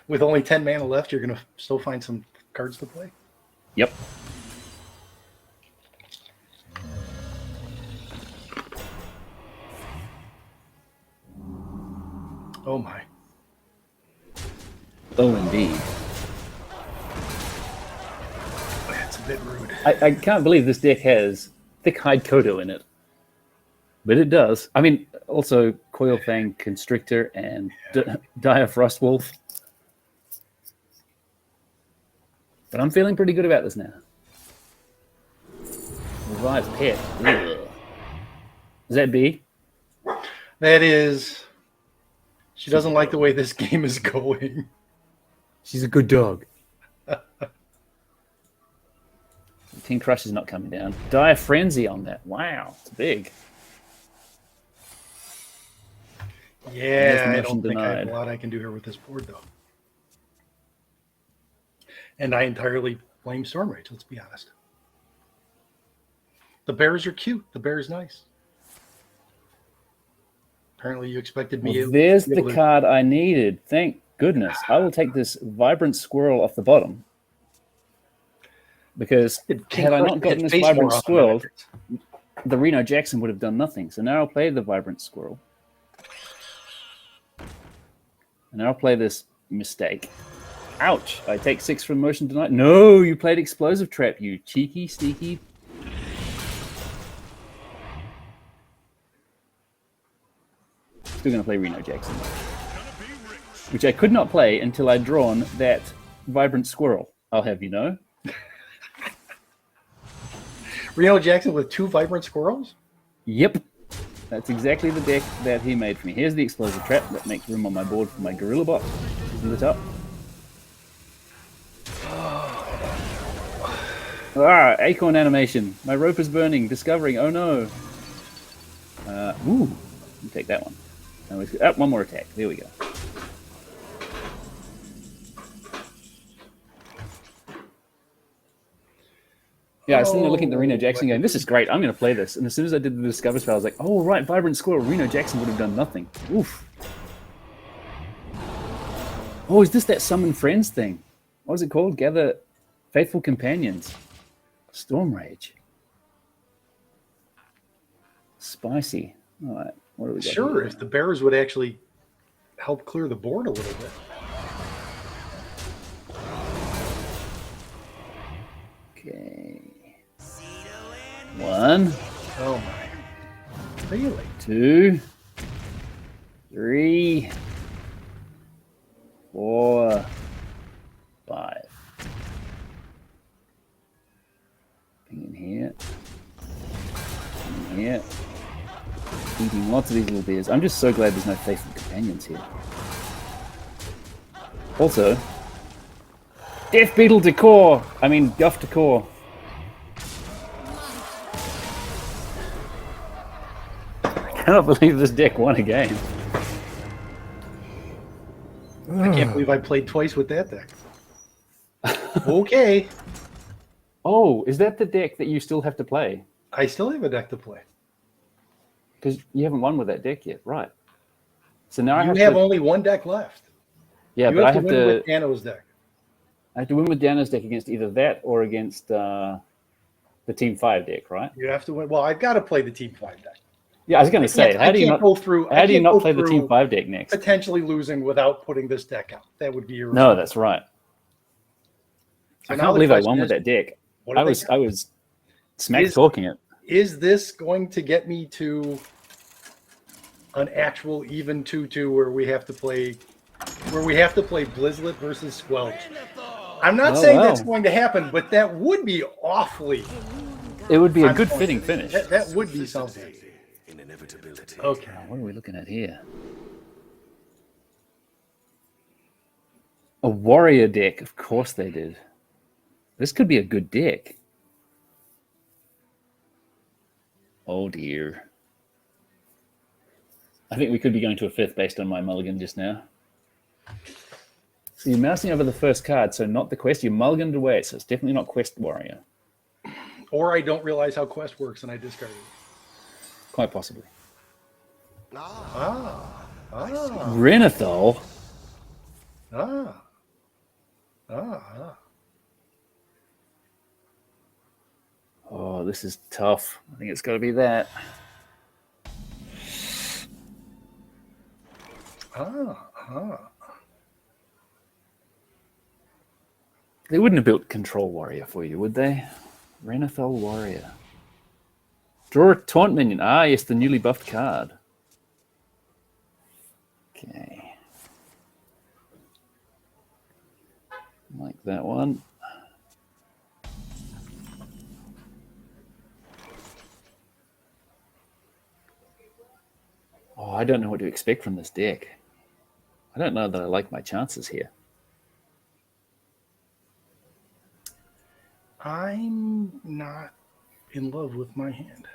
With only 10 mana left, you're going to still find some cards to play? Yep. Oh, my. Oh, indeed. That's a bit rude. I can't believe this deck has thick hide Kodo in it. But it does. I mean, also Coilfang Constrictor and Dire Frostwolf. But I'm feeling pretty good about this now. Revive Pet. Ugh. Is that B? That is... She doesn't like the way this game is going. She's a good dog. King Crush is not coming down. Dire Frenzy on that. Wow, it's big. Yeah, I don't think I have a lot I can do here with this board, though. And I entirely blame Storm Rage, let's be honest. The bears are cute. The bear is nice. Apparently you expected me... Well, there's the card I needed. Thank goodness. I will take this Vibrant Squirrel off the bottom. Because had I not gotten this Vibrant Squirrel, the Reno Jackson would have done nothing. So now I'll play the Vibrant Squirrel. And I'll play this mistake. Ouch! I take 6 from motion tonight. No, you played Explosive Trap, you cheeky, sneaky. Still going to play Reno Jackson. Which I could not play until I'd drawn that Vibrant Squirrel, I'll have you know. Reno Jackson with 2 Vibrant Squirrels? Yep. That's exactly the deck that he made for me. Here's the Explosive Trap that makes room on my board for my Gorilla Bot. Lit up. Ah, Acorn animation. My rope is burning. Discovering. Oh no. Ooh. You take that one. Oh, one more attack. There we go. Yeah, I was sitting there looking at the Reno Jackson going, this is great, I'm going to play this. And as soon as I did the Discover spell, I was like, oh, right, Vibrant Squirrel, Reno Jackson would have done nothing. Oof. Oh, is this that Summon Friends thing? What was it called? Gather Faithful Companions. Storm Rage. Spicy. All right, what do we got? Sure, if the bears would actually help clear the board a little bit. Okay. 1. Oh my. Really? 2. 3. 4. 5. Ping in here. Ping in here. Eating lots of these little beers. I'm just so glad there's no faithful companions here. Also, Death Beetle Decor! I mean, Guff Decor. I cannot believe this deck won a game. I can't believe I played twice with that deck. Okay. Oh, is that the deck that you still have to play? I still have a deck to play. Because you haven't won with that deck yet, right? So now you have only one deck left. Yeah, you but have I have to win to with Dano's deck. I have to win with Dano's deck against either that or against the Team 5 deck, right? You have to win. Well, I've got to play the Team 5 deck. Yeah, I was going to say, how do you not play the Team 5 deck next? Potentially losing without putting this deck out. That would be your No, that's right. So I can't believe I won with that deck. I was smack talking it. Is this going to get me to an actual even 2-2 where we have to play Blizzlet versus Squelch? I'm not saying that's going to happen, but that would be awfully. It would be a good fitting finish. That would be something. Okay. What are we looking at here? A warrior deck. Of course they did. This could be a good deck. Oh dear. I think we could be going to a 5th based on my mulligan just now. So you're mousing over the first card, so not the quest. You mulliganed away, so it's definitely not Quest Warrior. Or I don't realize how Quest works and I discard it. Quite possibly. Renathal. Oh, this is tough. I think it's got to be that. They wouldn't have built Control Warrior for you, would they? Renathal Warrior. Draw a taunt minion. Ah, yes, the newly buffed card. Okay. Like that one. Oh, I don't know what to expect from this deck. I don't know that I like my chances here. I'm not in love with my hand.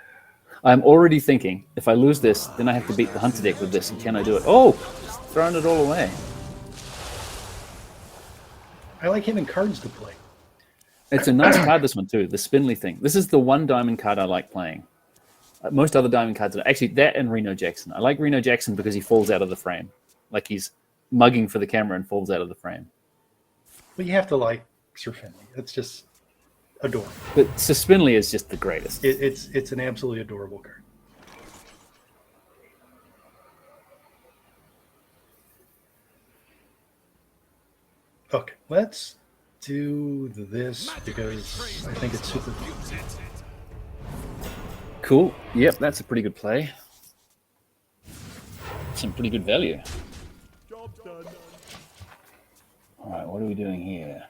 I'm already thinking, if I lose this, then I have to beat the Hunter deck with this, and can I do it? Oh, throwing it all away. I like having cards to play. It's a nice card, this one, too, the Spindly thing. This is the one diamond card I like playing. Most other diamond cards, actually, that and Reno Jackson. I like Reno Jackson because he falls out of the frame. Like he's mugging for the camera and falls out of the frame. Well, you have to like Sir Finley. It's just adorable. But Sir Spindly is just the greatest. It's an absolutely adorable card. Okay, let's do this because I think it's super cool. Cool. Yep, that's a pretty good play. Some pretty good value. Job done. All right, what are we doing here?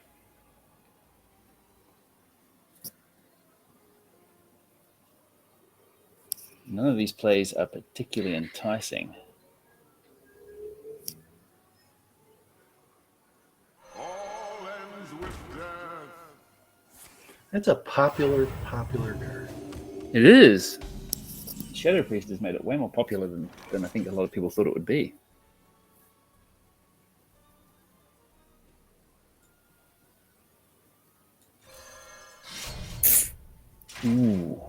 None of these plays are particularly enticing. That's a popular card. It is. Shadow Priest has made it way more popular than I think a lot of people thought it would be. Ooh.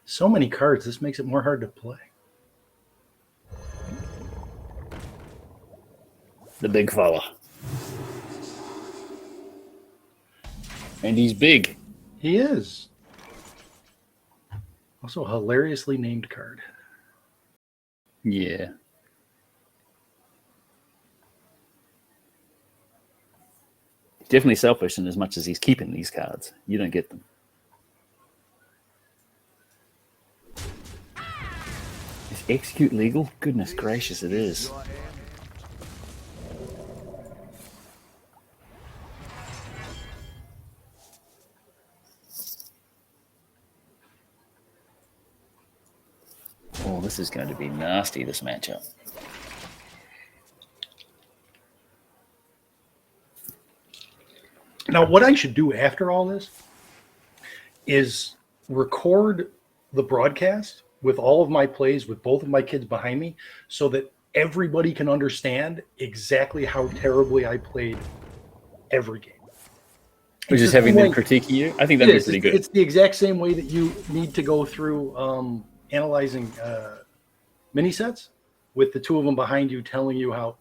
So many cards. This makes it more hard to play. The big fella. And he's big. He is. Also a hilariously named card. Yeah. Definitely selfish in as much as he's keeping these cards. You don't get them. Is execute legal? Goodness gracious, it is. Oh, this is going to be nasty, this matchup. Now, what I should do after all this is record the broadcast with all of my plays with both of my kids behind me so that everybody can understand exactly how terribly I played every game. We're just having them critiquing you? I think that'd be pretty good. It's the exact same way that you need to go through analyzing mini sets with the two of them behind you telling you how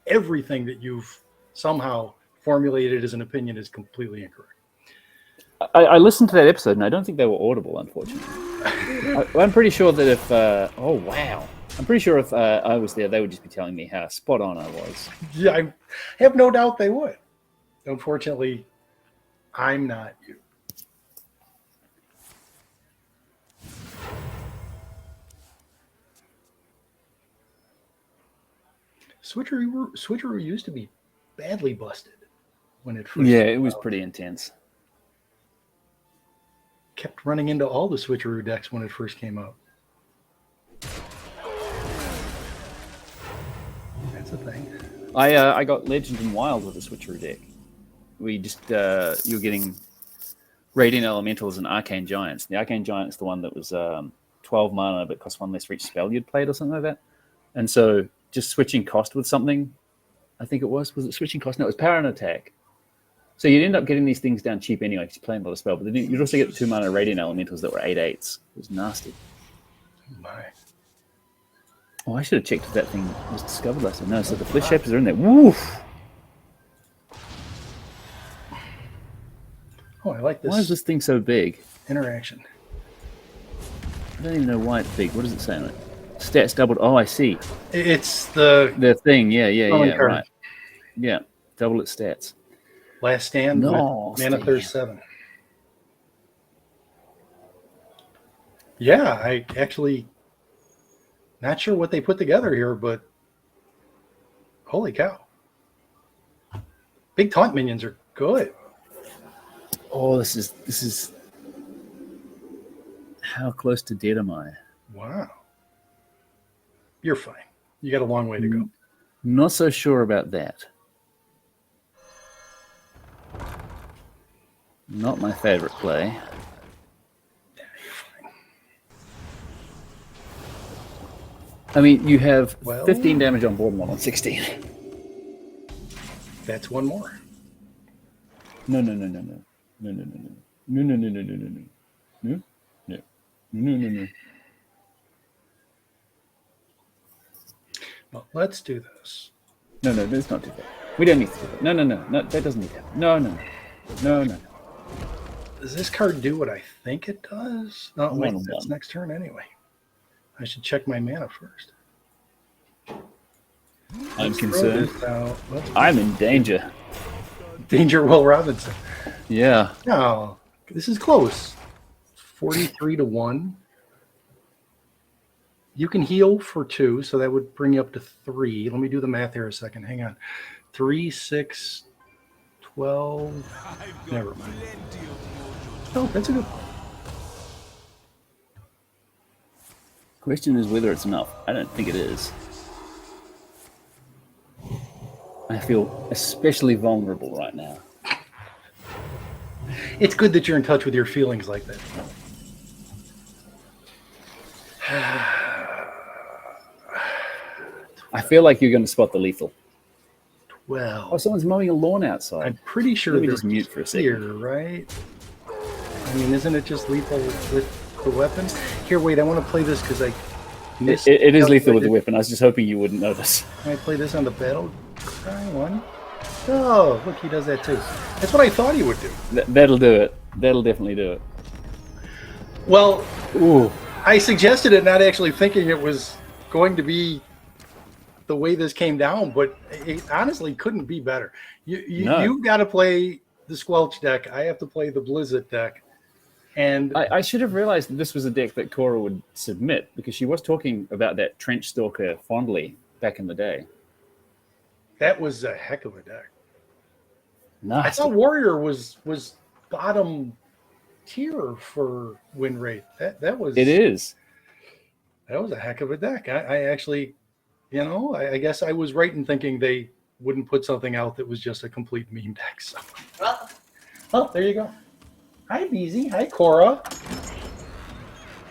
everything that you've somehow formulated as an opinion is completely incorrect. I listened to that episode, and I don't think they were audible, unfortunately. I'm pretty sure that if... oh, wow. I'm pretty sure if I was there, they would just be telling me how spot on I was. Yeah, I have no doubt they would. Unfortunately, I'm not you. Switcheroo used to be badly busted when it first. Yeah, it was pretty intense. Kept running into all the switcheroo decks when it first came out. That's a thing. I got Legend and Wild with a switcheroo deck. We just you're getting Radiant Elementals and Arcane Giants. The Arcane Giant's the one that was 12 mana but cost one less for each spell you'd played or something like that. And so just switching cost with something, I think it was it switching cost? No, it was power and attack. So you'd end up getting these things down cheap anyway because you're playing a lot of spell, but then you'd also get the 2 mana Radiant Elementals that were 8/8s. It was nasty. My. Oh, I should have checked if that thing was discovered last time. No, so the Flesh Shapers are in there. Woof! Oh, I like this. Why is this thing so big? Interaction. I don't even know why it's big. What does it say on it? Stats doubled. Oh, I see. It's the thing. Yeah, card. right. Yeah, double its stats. Last stand. No, Mana Thirst 7. Yeah, I actually not sure what they put together here, but holy cow. Big taunt minions are good. Oh, this is how close to dead am I? Wow. You're fine. You got a long way to go. Not so sure about that. Not my favorite play. Yeah, you're fine. I mean, you have 15 damage on board and 1 on 16. That's one more. No. Well, let's do this. No, let's not do that. We don't need to do that. No, that doesn't need to happen. No. Does this card do what I think it does? No, wait, One. that's next turn anyway. I should check my mana first. I'm concerned. I'm in danger. Danger, Will Robinson. Yeah. No, this is close. 43-1. You can heal for 2, so that would bring you up to 3. Let me do the math here a second. Hang on. 3, 6, 12. Never mind. Oh, that's a good one. Question is whether it's enough. I don't think it is. I feel especially vulnerable right now. It's good that you're in touch with your feelings like that. I feel like you're going to spot the lethal. 12. Oh, someone's mowing a lawn outside. I'm pretty sure Let me they're just mute for a second. here, right? I mean, isn't it just lethal with the weapon? Here, wait, I want to play this because I missed it is lethal with the weapon. I was just hoping you wouldn't notice. Can I play this on the battle cry one? Oh, look, he does that too. That's what I thought he would do. That'll do it. That'll definitely do it. Well, ooh. I suggested it not actually thinking it was going to be the way this came down, but it honestly couldn't be better. You've got to play the Squelch deck. I have to play the Blizzard deck. And I should have realized that this was a deck that Cora would submit because she was talking about that Trench Stalker fondly back in the day. That was a heck of a deck. Nasty. I thought Warrior was bottom tier for win rate. That was it is. That was a heck of a deck. I actually, I guess I was right in thinking they wouldn't put something out that was just a complete meme deck. So, well, there you go. Hi, Beezy. Hi, Cora.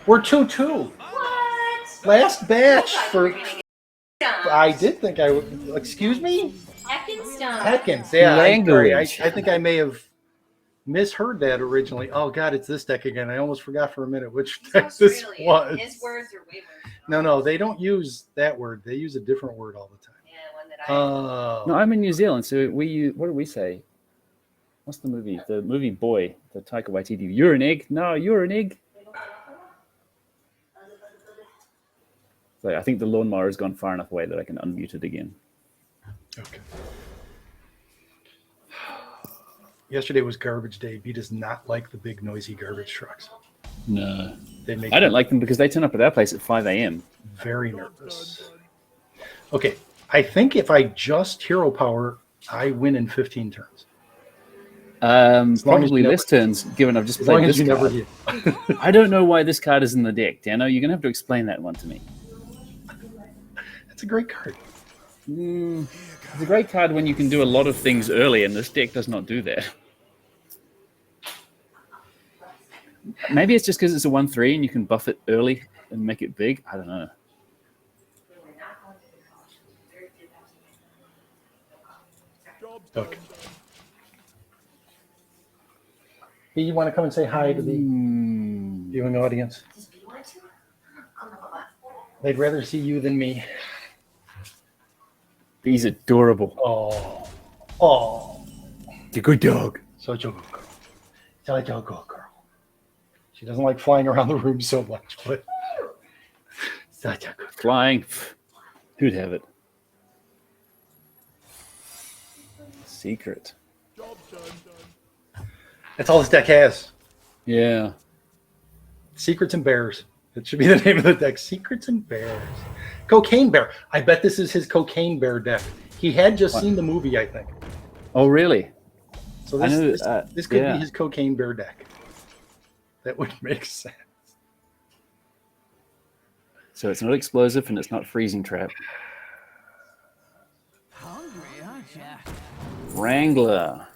We're 2-2. What? Last batch for. I did think I would. Excuse me? Heckins. Yeah, I'm sorry. I think I may have misheard that originally. Oh, God, it's this deck again. I almost forgot for a minute which deck this was. His words are way worse. No, they don't use that word. They use a different word all the time. Yeah, one that I. No, I'm in New Zealand, so we what do we say? What's the movie? The movie Boy, the Taika Waititi. You're an egg. No, you're an egg. So I think the lawnmower has gone far enough away that I can unmute it again. Okay. Yesterday was garbage day. B does not like the big noisy garbage trucks. No. I don't like them because they turn up at our place at 5 a.m. Very nervous. Okay. I think if I just hero power, I win in 15 turns. Probably less turns, given I've just played this card. I don't know why this card is in the deck, Dano. You're going to have to explain that one to me. That's a great card. It's a great card when you can do a lot of things early, and this deck does not do that. Maybe it's just because it's a 1/3 and you can buff it early and make it big. I don't know. Okay. Hey, you want to come and say hi to the viewing audience? They'd rather see you than me. He's adorable. Oh. You're a good dog. Such a good girl. Such a good girl. She doesn't like flying around the room so much, but such a good girl. Flying. Who'd have it? Secret. That's all this deck has. Yeah. Secrets and Bears. That should be the name of the deck. Secrets and Bears. Cocaine Bear. I bet this is his Cocaine Bear deck. He had just seen the movie, I think. Oh, really? So this could be his Cocaine Bear deck. That would make sense. So it's not explosive and it's not freezing trap. Hungry, aren't ya? Wrangler.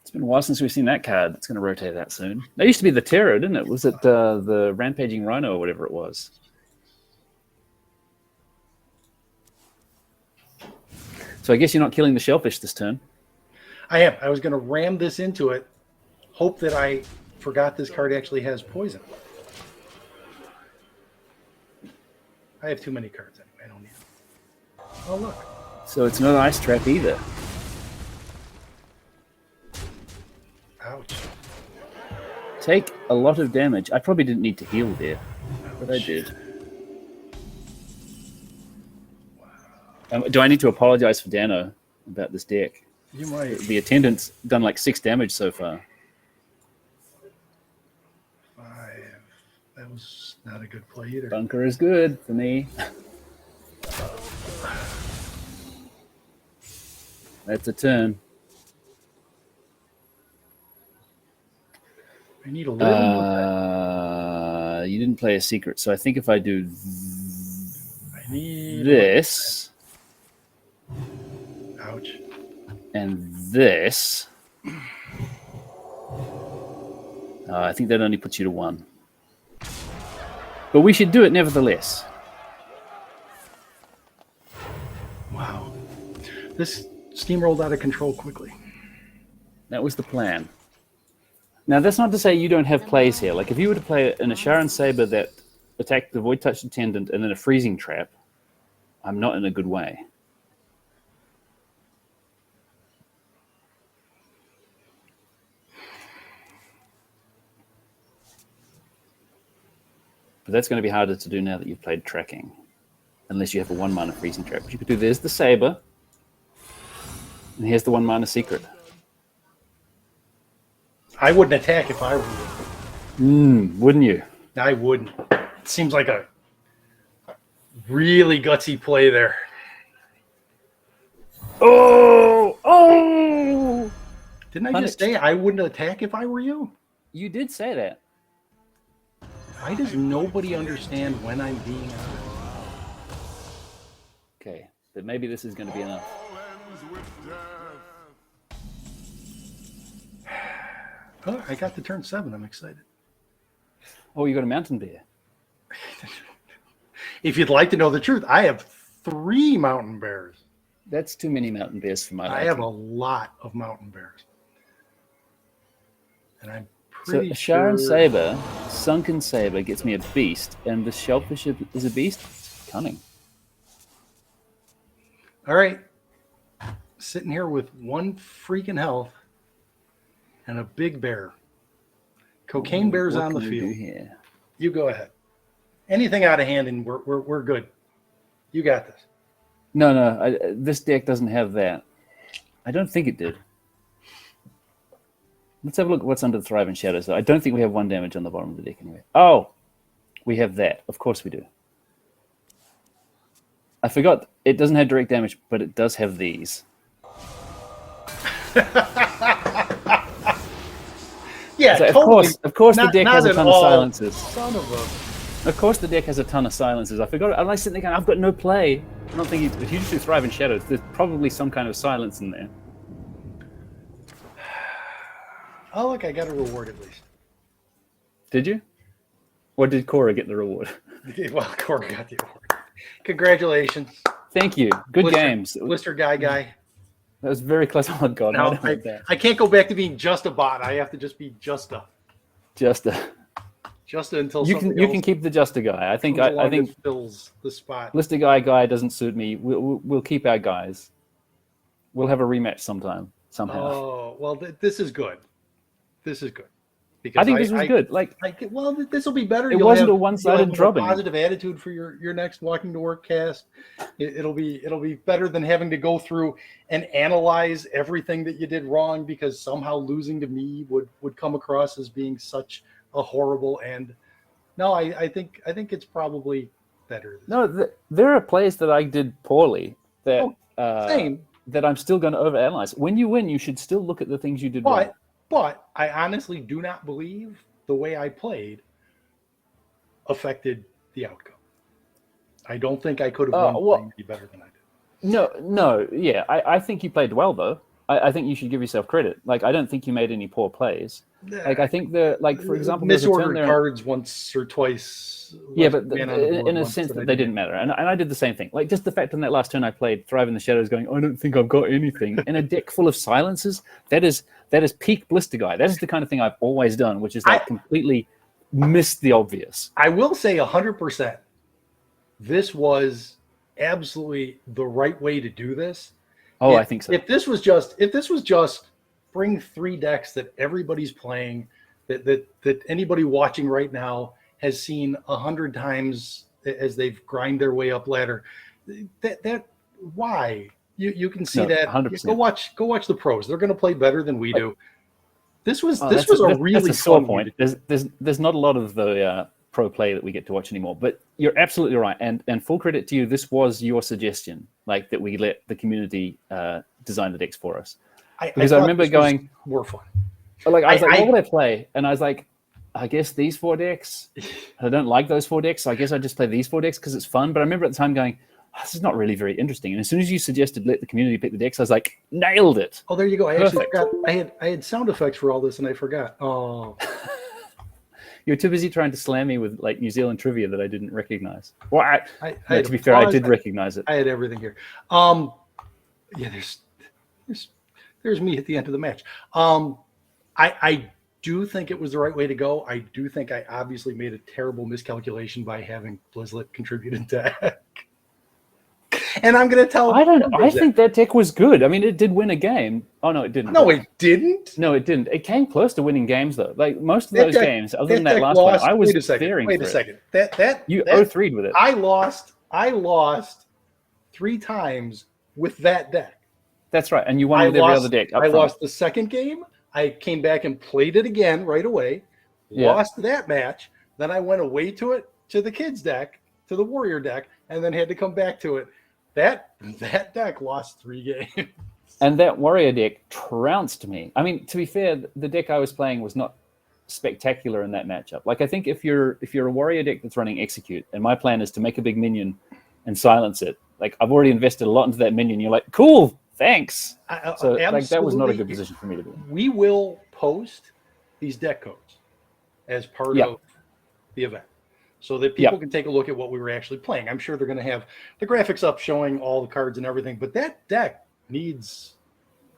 It's been a while since we've seen that card. It's going to rotate that soon. That used to be the Terror, didn't it? Was it the Rampaging Rhino or whatever it was? So I guess you're not killing the Shellfish this turn. I am. I was going to ram this into it. Hope that I forgot this card actually has poison. I have too many cards anyway. I don't need them. Oh, look. So it's not Ice Trap either. Ouch. Take a lot of damage. I probably didn't need to heal there, but I did. Do I need to apologize for Dano about this deck? You might. The attendant's done like 6 damage so far. 5. That was not a good play either. Bunker is good for me. That's a turn. I need a little more. You didn't play a secret, so I think if I do I need this. Ouch. And this. I think that only puts you to 1. But we should do it nevertheless. Wow. This steamrolled out of control quickly. That was the plan. Now, that's not to say you don't have plays here. Like, if you were to play an Asharan Saber that attacked the Void Touch Attendant and then a Freezing Trap, I'm not in a good way. But that's going to be harder to do now that you've played Tracking. Unless you have a 1-mana Freezing Trap. What you could do, there's the Saber. And here's the 1-mana Secret. I wouldn't attack if I were you. Wouldn't you? I wouldn't. It seems like a really gutsy play there. Oh! Didn't I just say I wouldn't attack if I were you? You did say that. Why does nobody understand when I'm being honest? Okay, but maybe this is going to be enough. Oh, I got to turn 7. I'm excited. Oh, you got a mountain bear. If you'd like to know the truth, I have 3 mountain bears. That's too many mountain bears for my liking. I have a lot of mountain bears. And I'm So pretty a Sharon sure... Saber, Sunken Saber, gets me a beast, and the Shellfish is a beast? Cunning. All right. Sitting here with 1 freaking health and a big bear. Cocaine bear's on the field. You go ahead. Anything out of hand and we're good. You got this. No, this deck doesn't have that. I don't think it did. Let's have a look at what's under the Thriving Shadows. I don't think we have 1 damage on the bottom of the deck anyway. Oh, we have that. Of course we do. I forgot it doesn't have direct damage, but it does have these. Yeah, so totally. Of course, the deck has a ton of silences. Son of a... Of course, the deck has a ton of silences. I forgot it. I'm like sitting there going, I've got no play. I'm not thinking, if you just do Thriving Shadows, there's probably some kind of silence in there. Oh, look, I got a reward at least. Did you? Or did Cora get the reward? Well, Cora got the award. Congratulations. Thank you. Good games. JustAGuy. That was very close. Oh, God. No, I can't go back to being just a bot. I have to just be just a until you can keep the JustAGuy. I think fills the spot. blisterGuy guy doesn't suit me. We'll keep our guys. We'll have a rematch somehow. Oh well, this is good. This is good. Because I think this was good. Well, this will be better. It wasn't a one-sided drubbing. Positive attitude for your next Walking to Work cast. It'll be better than having to go through and analyze everything that you did wrong because somehow losing to me would come across as being such a horrible end. No, I think it's probably better. No, there are plays that I did poorly that same. That I'm still going to overanalyze. When you win, you should still look at the things you did wrong. But I honestly do not believe the way I played affected the outcome. I don't think I could have won any better than I did. No, yeah. I think you played well, though. I think you should give yourself credit. I don't think you made any poor plays. I think for example, misordered cards once or twice. Yeah, but in a sense that they didn't matter. And I did the same thing. Just the fact on that last turn I played Thrive in the Shadows going, I don't think I've got anything. In a deck full of silences, that is peak blisterGuy. That is the kind of thing I've always done, which is completely missed the obvious. I will say 100%. This was absolutely the right way to do this. Oh, I think so. If this was just bring 3 decks that everybody's playing, that anybody watching right now has seen 100 times as they've grind their way up ladder, that why you can see that 100%. Go watch the pros. They're going to play better than we do. This was a really sore fun point. There's not a lot of the pro play that we get to watch anymore, but you're absolutely right. And full credit to you. This was your suggestion, that we let the community design the decks for us. Because I remember going more fun. I was like, what would I play? And I was like, I guess these 4 decks. I don't like those 4 decks, so I guess I just play these 4 decks because it's fun. But I remember at the time going, this is not really very interesting. And as soon as you suggested let the community pick the decks, I was like, nailed it. Oh, there you go. I actually forgot. I had sound effects for all this, and I forgot. Oh. You're too busy trying to slam me with New Zealand trivia that I didn't recognize. Well, to be fair, I did recognize it. I had everything here. Yeah, there's me at the end of the match. I do think it was the right way to go. I do think I obviously made a terrible miscalculation by having Blizzlet contributed deck. And I'm going to tell. I think that deck was good. I mean, it did win a game. Oh no, it didn't. No, it didn't. No, it didn't. It came close to winning games though. Most of those games, other than that last one, I was fearing. Wait a second. That you 0-3'd with it. I lost 3 times with that deck. That's right, and you won with every other deck. I lost the second game. I came back and played it again right away. Lost that match. Then I went away to the kids deck, to the warrior deck, and then had to come back to it. That deck lost 3 games. And that warrior deck trounced me. I mean, to be fair, the deck I was playing was not spectacular in that matchup. I think if you're a warrior deck that's running execute, and my plan is to make a big minion and silence it, I've already invested a lot into that minion. You're like, cool, thanks. So that was not a good position for me to be in. We will post these deck codes as part of the event, so that people can take a look at what we were actually playing. I'm sure they're going to have the graphics up showing all the cards and everything, but that deck needs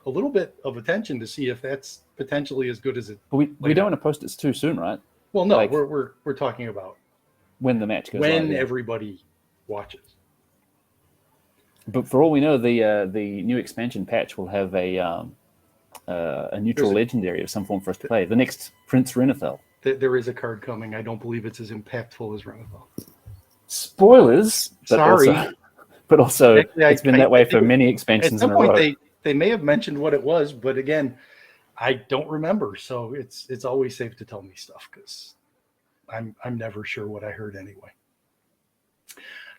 a little bit of attention to see if that's potentially as good as it. But we don't want to post it too soon, right? Well, no, like, we're talking about when the match goes when live, everybody watches. But for all we know, the new expansion patch will have a neutral legendary of some form for us to play. The next Prince Renethel. There is a card coming. I don't believe it's as impactful as Renethel. Spoilers. Sorry. But also, Actually, it's been that way for many expansions in a row. They may have mentioned what it was, but again, I don't remember. So it's always safe to tell me stuff because I'm never sure what I heard anyway.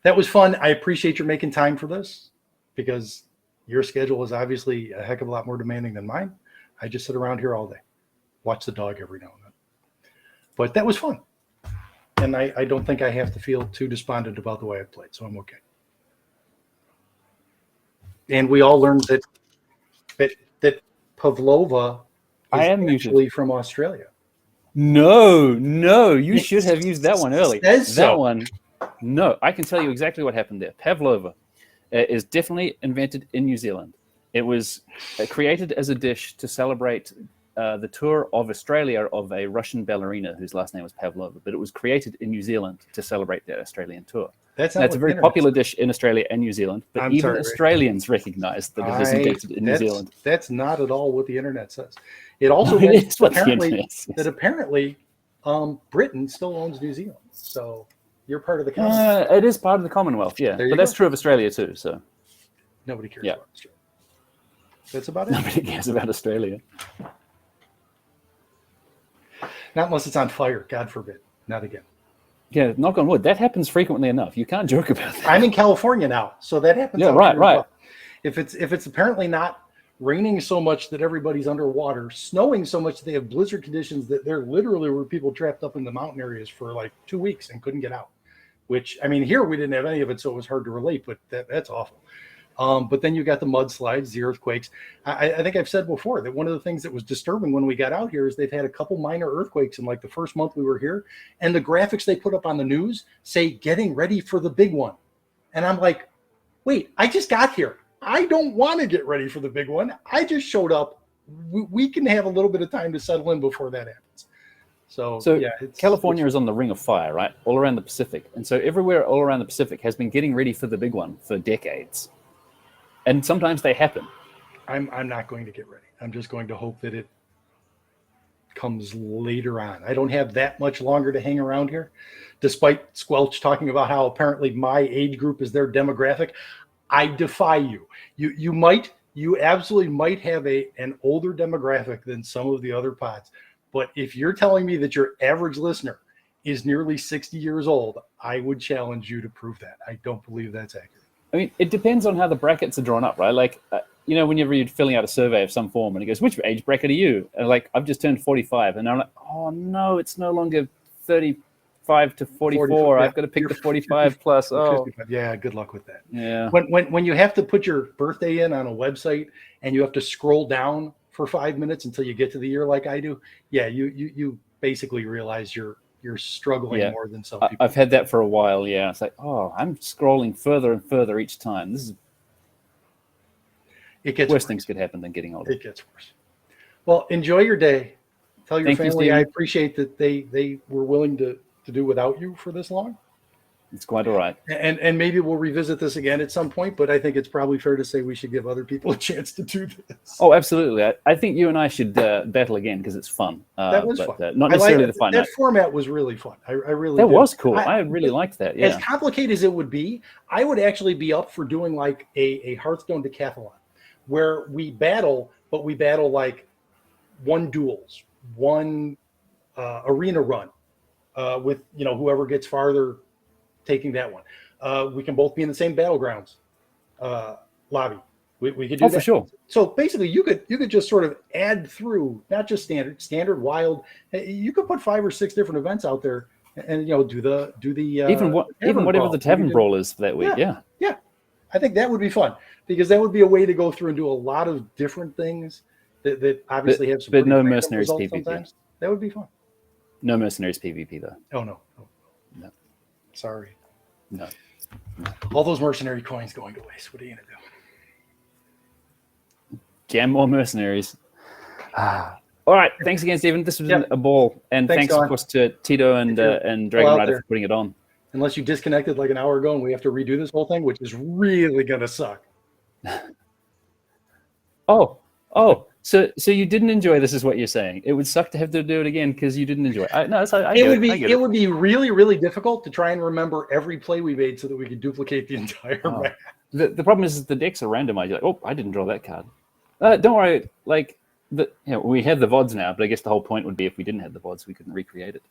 That was fun. I appreciate your making time for this because your schedule is obviously a heck of a lot more demanding than mine. I just sit around here all day, watch the dog every now and then. But that was fun. And I don't think I have to feel too despondent about the way I played, so I'm okay. And we all learned that Pavlova is actually from Australia. No, you should have used that one early. That one, no, I can tell you exactly what happened there. Pavlova is definitely invented in New Zealand. It was created as a dish to celebrate the tour of Australia of a Russian ballerina whose last name was Pavlova, but it was created in New Zealand to celebrate their Australian tour. That's a very popular dish in Australia and New Zealand, but Australians recognize that it is invented in New Zealand. That's not at all what the internet says. It also means apparently Britain still owns New Zealand, so you're part of the Commonwealth. It is part of the Commonwealth, yeah, but that's true of Australia too. So nobody cares about Australia. That's about it. Nobody cares about Australia. Not unless it's on fire, God forbid. Not again. Yeah, knock on wood. That happens frequently enough. You can't joke about that. I'm in California now, so that happens. Yeah, right. Well. If it's apparently not raining so much that everybody's underwater, snowing so much that they have blizzard conditions that there literally were people trapped up in the mountain areas for like 2 weeks and couldn't get out. Which, I mean, here we didn't have any of it, so it was hard to relate, but that's awful. But then you got the mudslides, the earthquakes. I think I've said before that one of the things that was disturbing when we got out here is they've had a couple minor earthquakes in like the first month we were here. And the graphics they put up on the news say, getting ready for the big one. And I'm like, wait, I just got here. I don't want to get ready for the big one. I just showed up. We can have a little bit of time to settle in before that happens. So yeah, California is on the Ring of Fire, right? All around the Pacific. And so everywhere all around the Pacific has been getting ready for the big one for decades. And sometimes they happen. I'm not going to get ready. I'm just going to hope that it comes later on. I don't have that much longer to hang around here, despite Squelch talking about how apparently my age group is their demographic. I defy you. You absolutely might have an older demographic than some of the other pods. But if you're telling me that your average listener is nearly 60 years old, I would challenge you to prove that. I don't believe that's accurate. I mean, it depends on how the brackets are drawn up, right? Like, whenever you're filling out a survey of some form and it goes, which age bracket are you? And like, I've just turned 45. And I'm like, oh, no, it's no longer 35 to 44. I've got to pick the 45 plus. Oh, 55. Yeah, good luck with that. Yeah. When you have to put your birthday in on a website and you have to scroll down for 5 minutes until you get to the year like I do, yeah, you basically realize you're struggling more than some people. I've had that for a while. Yeah, it's like, oh, I'm scrolling further and further each time. It gets worse. Things could happen than getting older. It gets worse. Well, enjoy your day. Tell your family I appreciate that they were willing to do without you for this long. It's quite all right. And maybe we'll revisit this again at some point, but I think it's probably fair to say we should give other people a chance to do this. Oh, absolutely. I think you and I should battle again because it's fun. That was fun. Not necessarily the fight night. That format was really fun. I really That did. was cool. I really liked that. Yeah. As complicated as it would be, I would actually be up for doing like a Hearthstone decathlon where we battle, but we battle like one duels, one arena run with, whoever gets farther taking that one. We can both be in the same battlegrounds lobby. We could do that for sure. So basically, you could just sort of add through not just standard, wild. You could put 5 or 6 different events out there, and do the even whatever the tavern brawl is for that week. Yeah. I think that would be fun because that would be a way to go through and do a lot of different things that obviously have some. But no mercenaries PvP. Sometimes. That would be fun. No mercenaries PvP though. Oh no. No. Sorry. No. All those mercenary coins going to waste. What are you gonna do? Jam more mercenaries. All right. Thanks again, Stephen. This was a ball. And thanks of course, to Tito and Dragon Rider for putting it on. Unless you disconnected like an hour ago and we have to redo this whole thing, which is really going to suck. Oh. So you didn't enjoy this is what you're saying. It would suck to have to do it again because you didn't enjoy it. It would be really, really difficult to try and remember every play we made so that we could duplicate the entire map. The problem is the decks are randomized. You're like, oh, I didn't draw that card. Don't worry. Like, we have the VODs now, but I guess the whole point would be if we didn't have the VODs, we couldn't recreate it.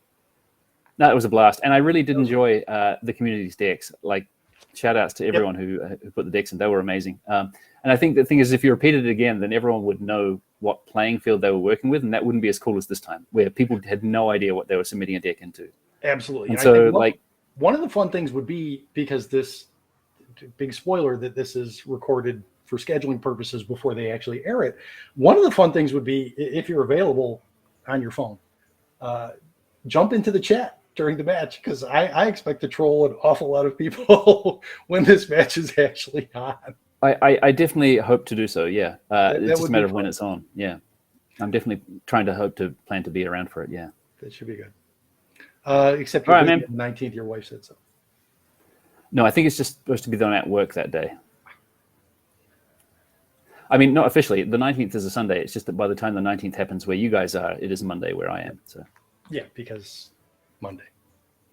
No, it was a blast. And I really did enjoy the community's decks. Like, shout outs to everyone who put the decks in. They were amazing. And I think the thing is, if you repeated it again, then everyone would know what playing field they were working with, and that wouldn't be as cool as this time, where people had no idea what they were submitting a deck into. Absolutely. And so, one of the fun things would be, because this, big spoiler, that this is recorded for scheduling purposes before they actually air it. One of the fun things would be, if you're available on your phone, jump into the chat during the match, because I expect to troll an awful lot of people when this match is actually on. I definitely hope to do so. Yeah, it's just a matter of when it's on. Yeah, I'm definitely trying to plan to be around for it. Yeah, that should be good. Except you're the 19th. Your wife said so. No, I think it's just supposed to be that I'm at work that day. I mean, not officially. The 19th is a Sunday. It's just that by the time the 19th happens where you guys are, it is Monday where I am. So. Yeah, because Monday.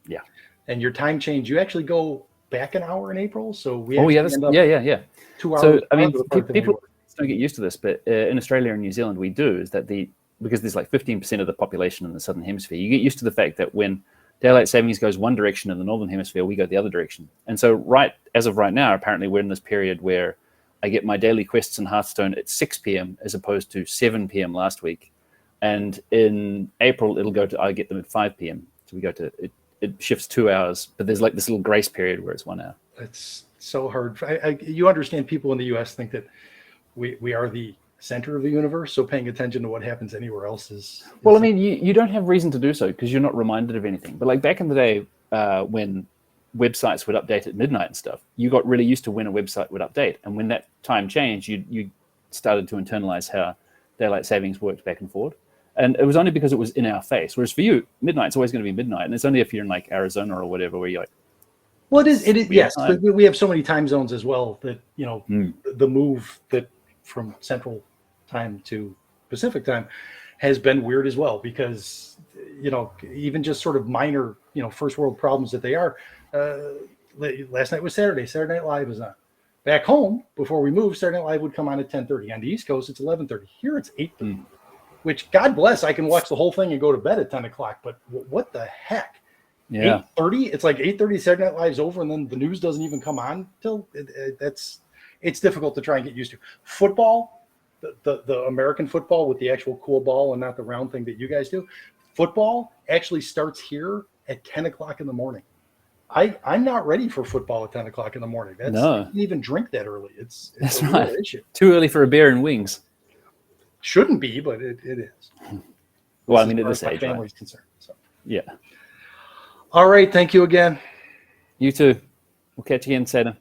Yeah. And your time change, you actually go back an hour in April, so we. Oh yeah, yeah. 2 hours. So I mean, people don't get used to this, but in Australia and New Zealand, we do is that because there's like 15% of the population in the southern hemisphere, you get used to the fact that when daylight savings goes one direction in the northern hemisphere, we go the other direction. And so as of right now, apparently we're in this period where I get my daily quests in Hearthstone at 6 p.m. as opposed to 7 p.m. last week. And in April, I get them at 5 p.m. So we go to it shifts 2 hours, but there's like this little grace period where it's 1 hour. It's so hard. You understand, people in the U.S. think that we are the center of the universe, so paying attention to what happens anywhere else is well, I mean, you don't have reason to do so because you're not reminded of anything. But like back in the day when websites would update at midnight and stuff, you got really used to when a website would update. And when that time changed, you started to internalize how daylight savings worked back and forth. And it was only because it was in our face. Whereas for you, midnight's always going to be midnight. And it's only if you're in like Arizona or whatever where you're like, well, it is yes. But we have so many time zones as well that, the move that from Central Time to Pacific Time has been weird as well, because, even just sort of minor, first world problems that they are. Last night was Saturday. Saturday Night Live is on. Back home, before we moved, Saturday Night Live would come on at 10:30. On the East Coast, it's 11:30. Here it's 8:30. Which, God bless, I can watch the whole thing and go to bed at 10 o'clock. But what the heck? Yeah. 8:30? It's like 8:30, Saturday Night Live's over, and then the news doesn't even come on till it's difficult to try and get used to. Football, the American football with the actual cool ball and not the round thing that you guys do. Football actually starts here at 10 o'clock in the morning. I'm not ready for football at 10 o'clock in the morning. I can't even drink that early. It's a real issue. Too early for a beer and wings. Shouldn't be, but it is. Well, I mean, at this age, my family's concerned. So. Yeah. All right. Thank you again. You too. We'll catch you again, Satan.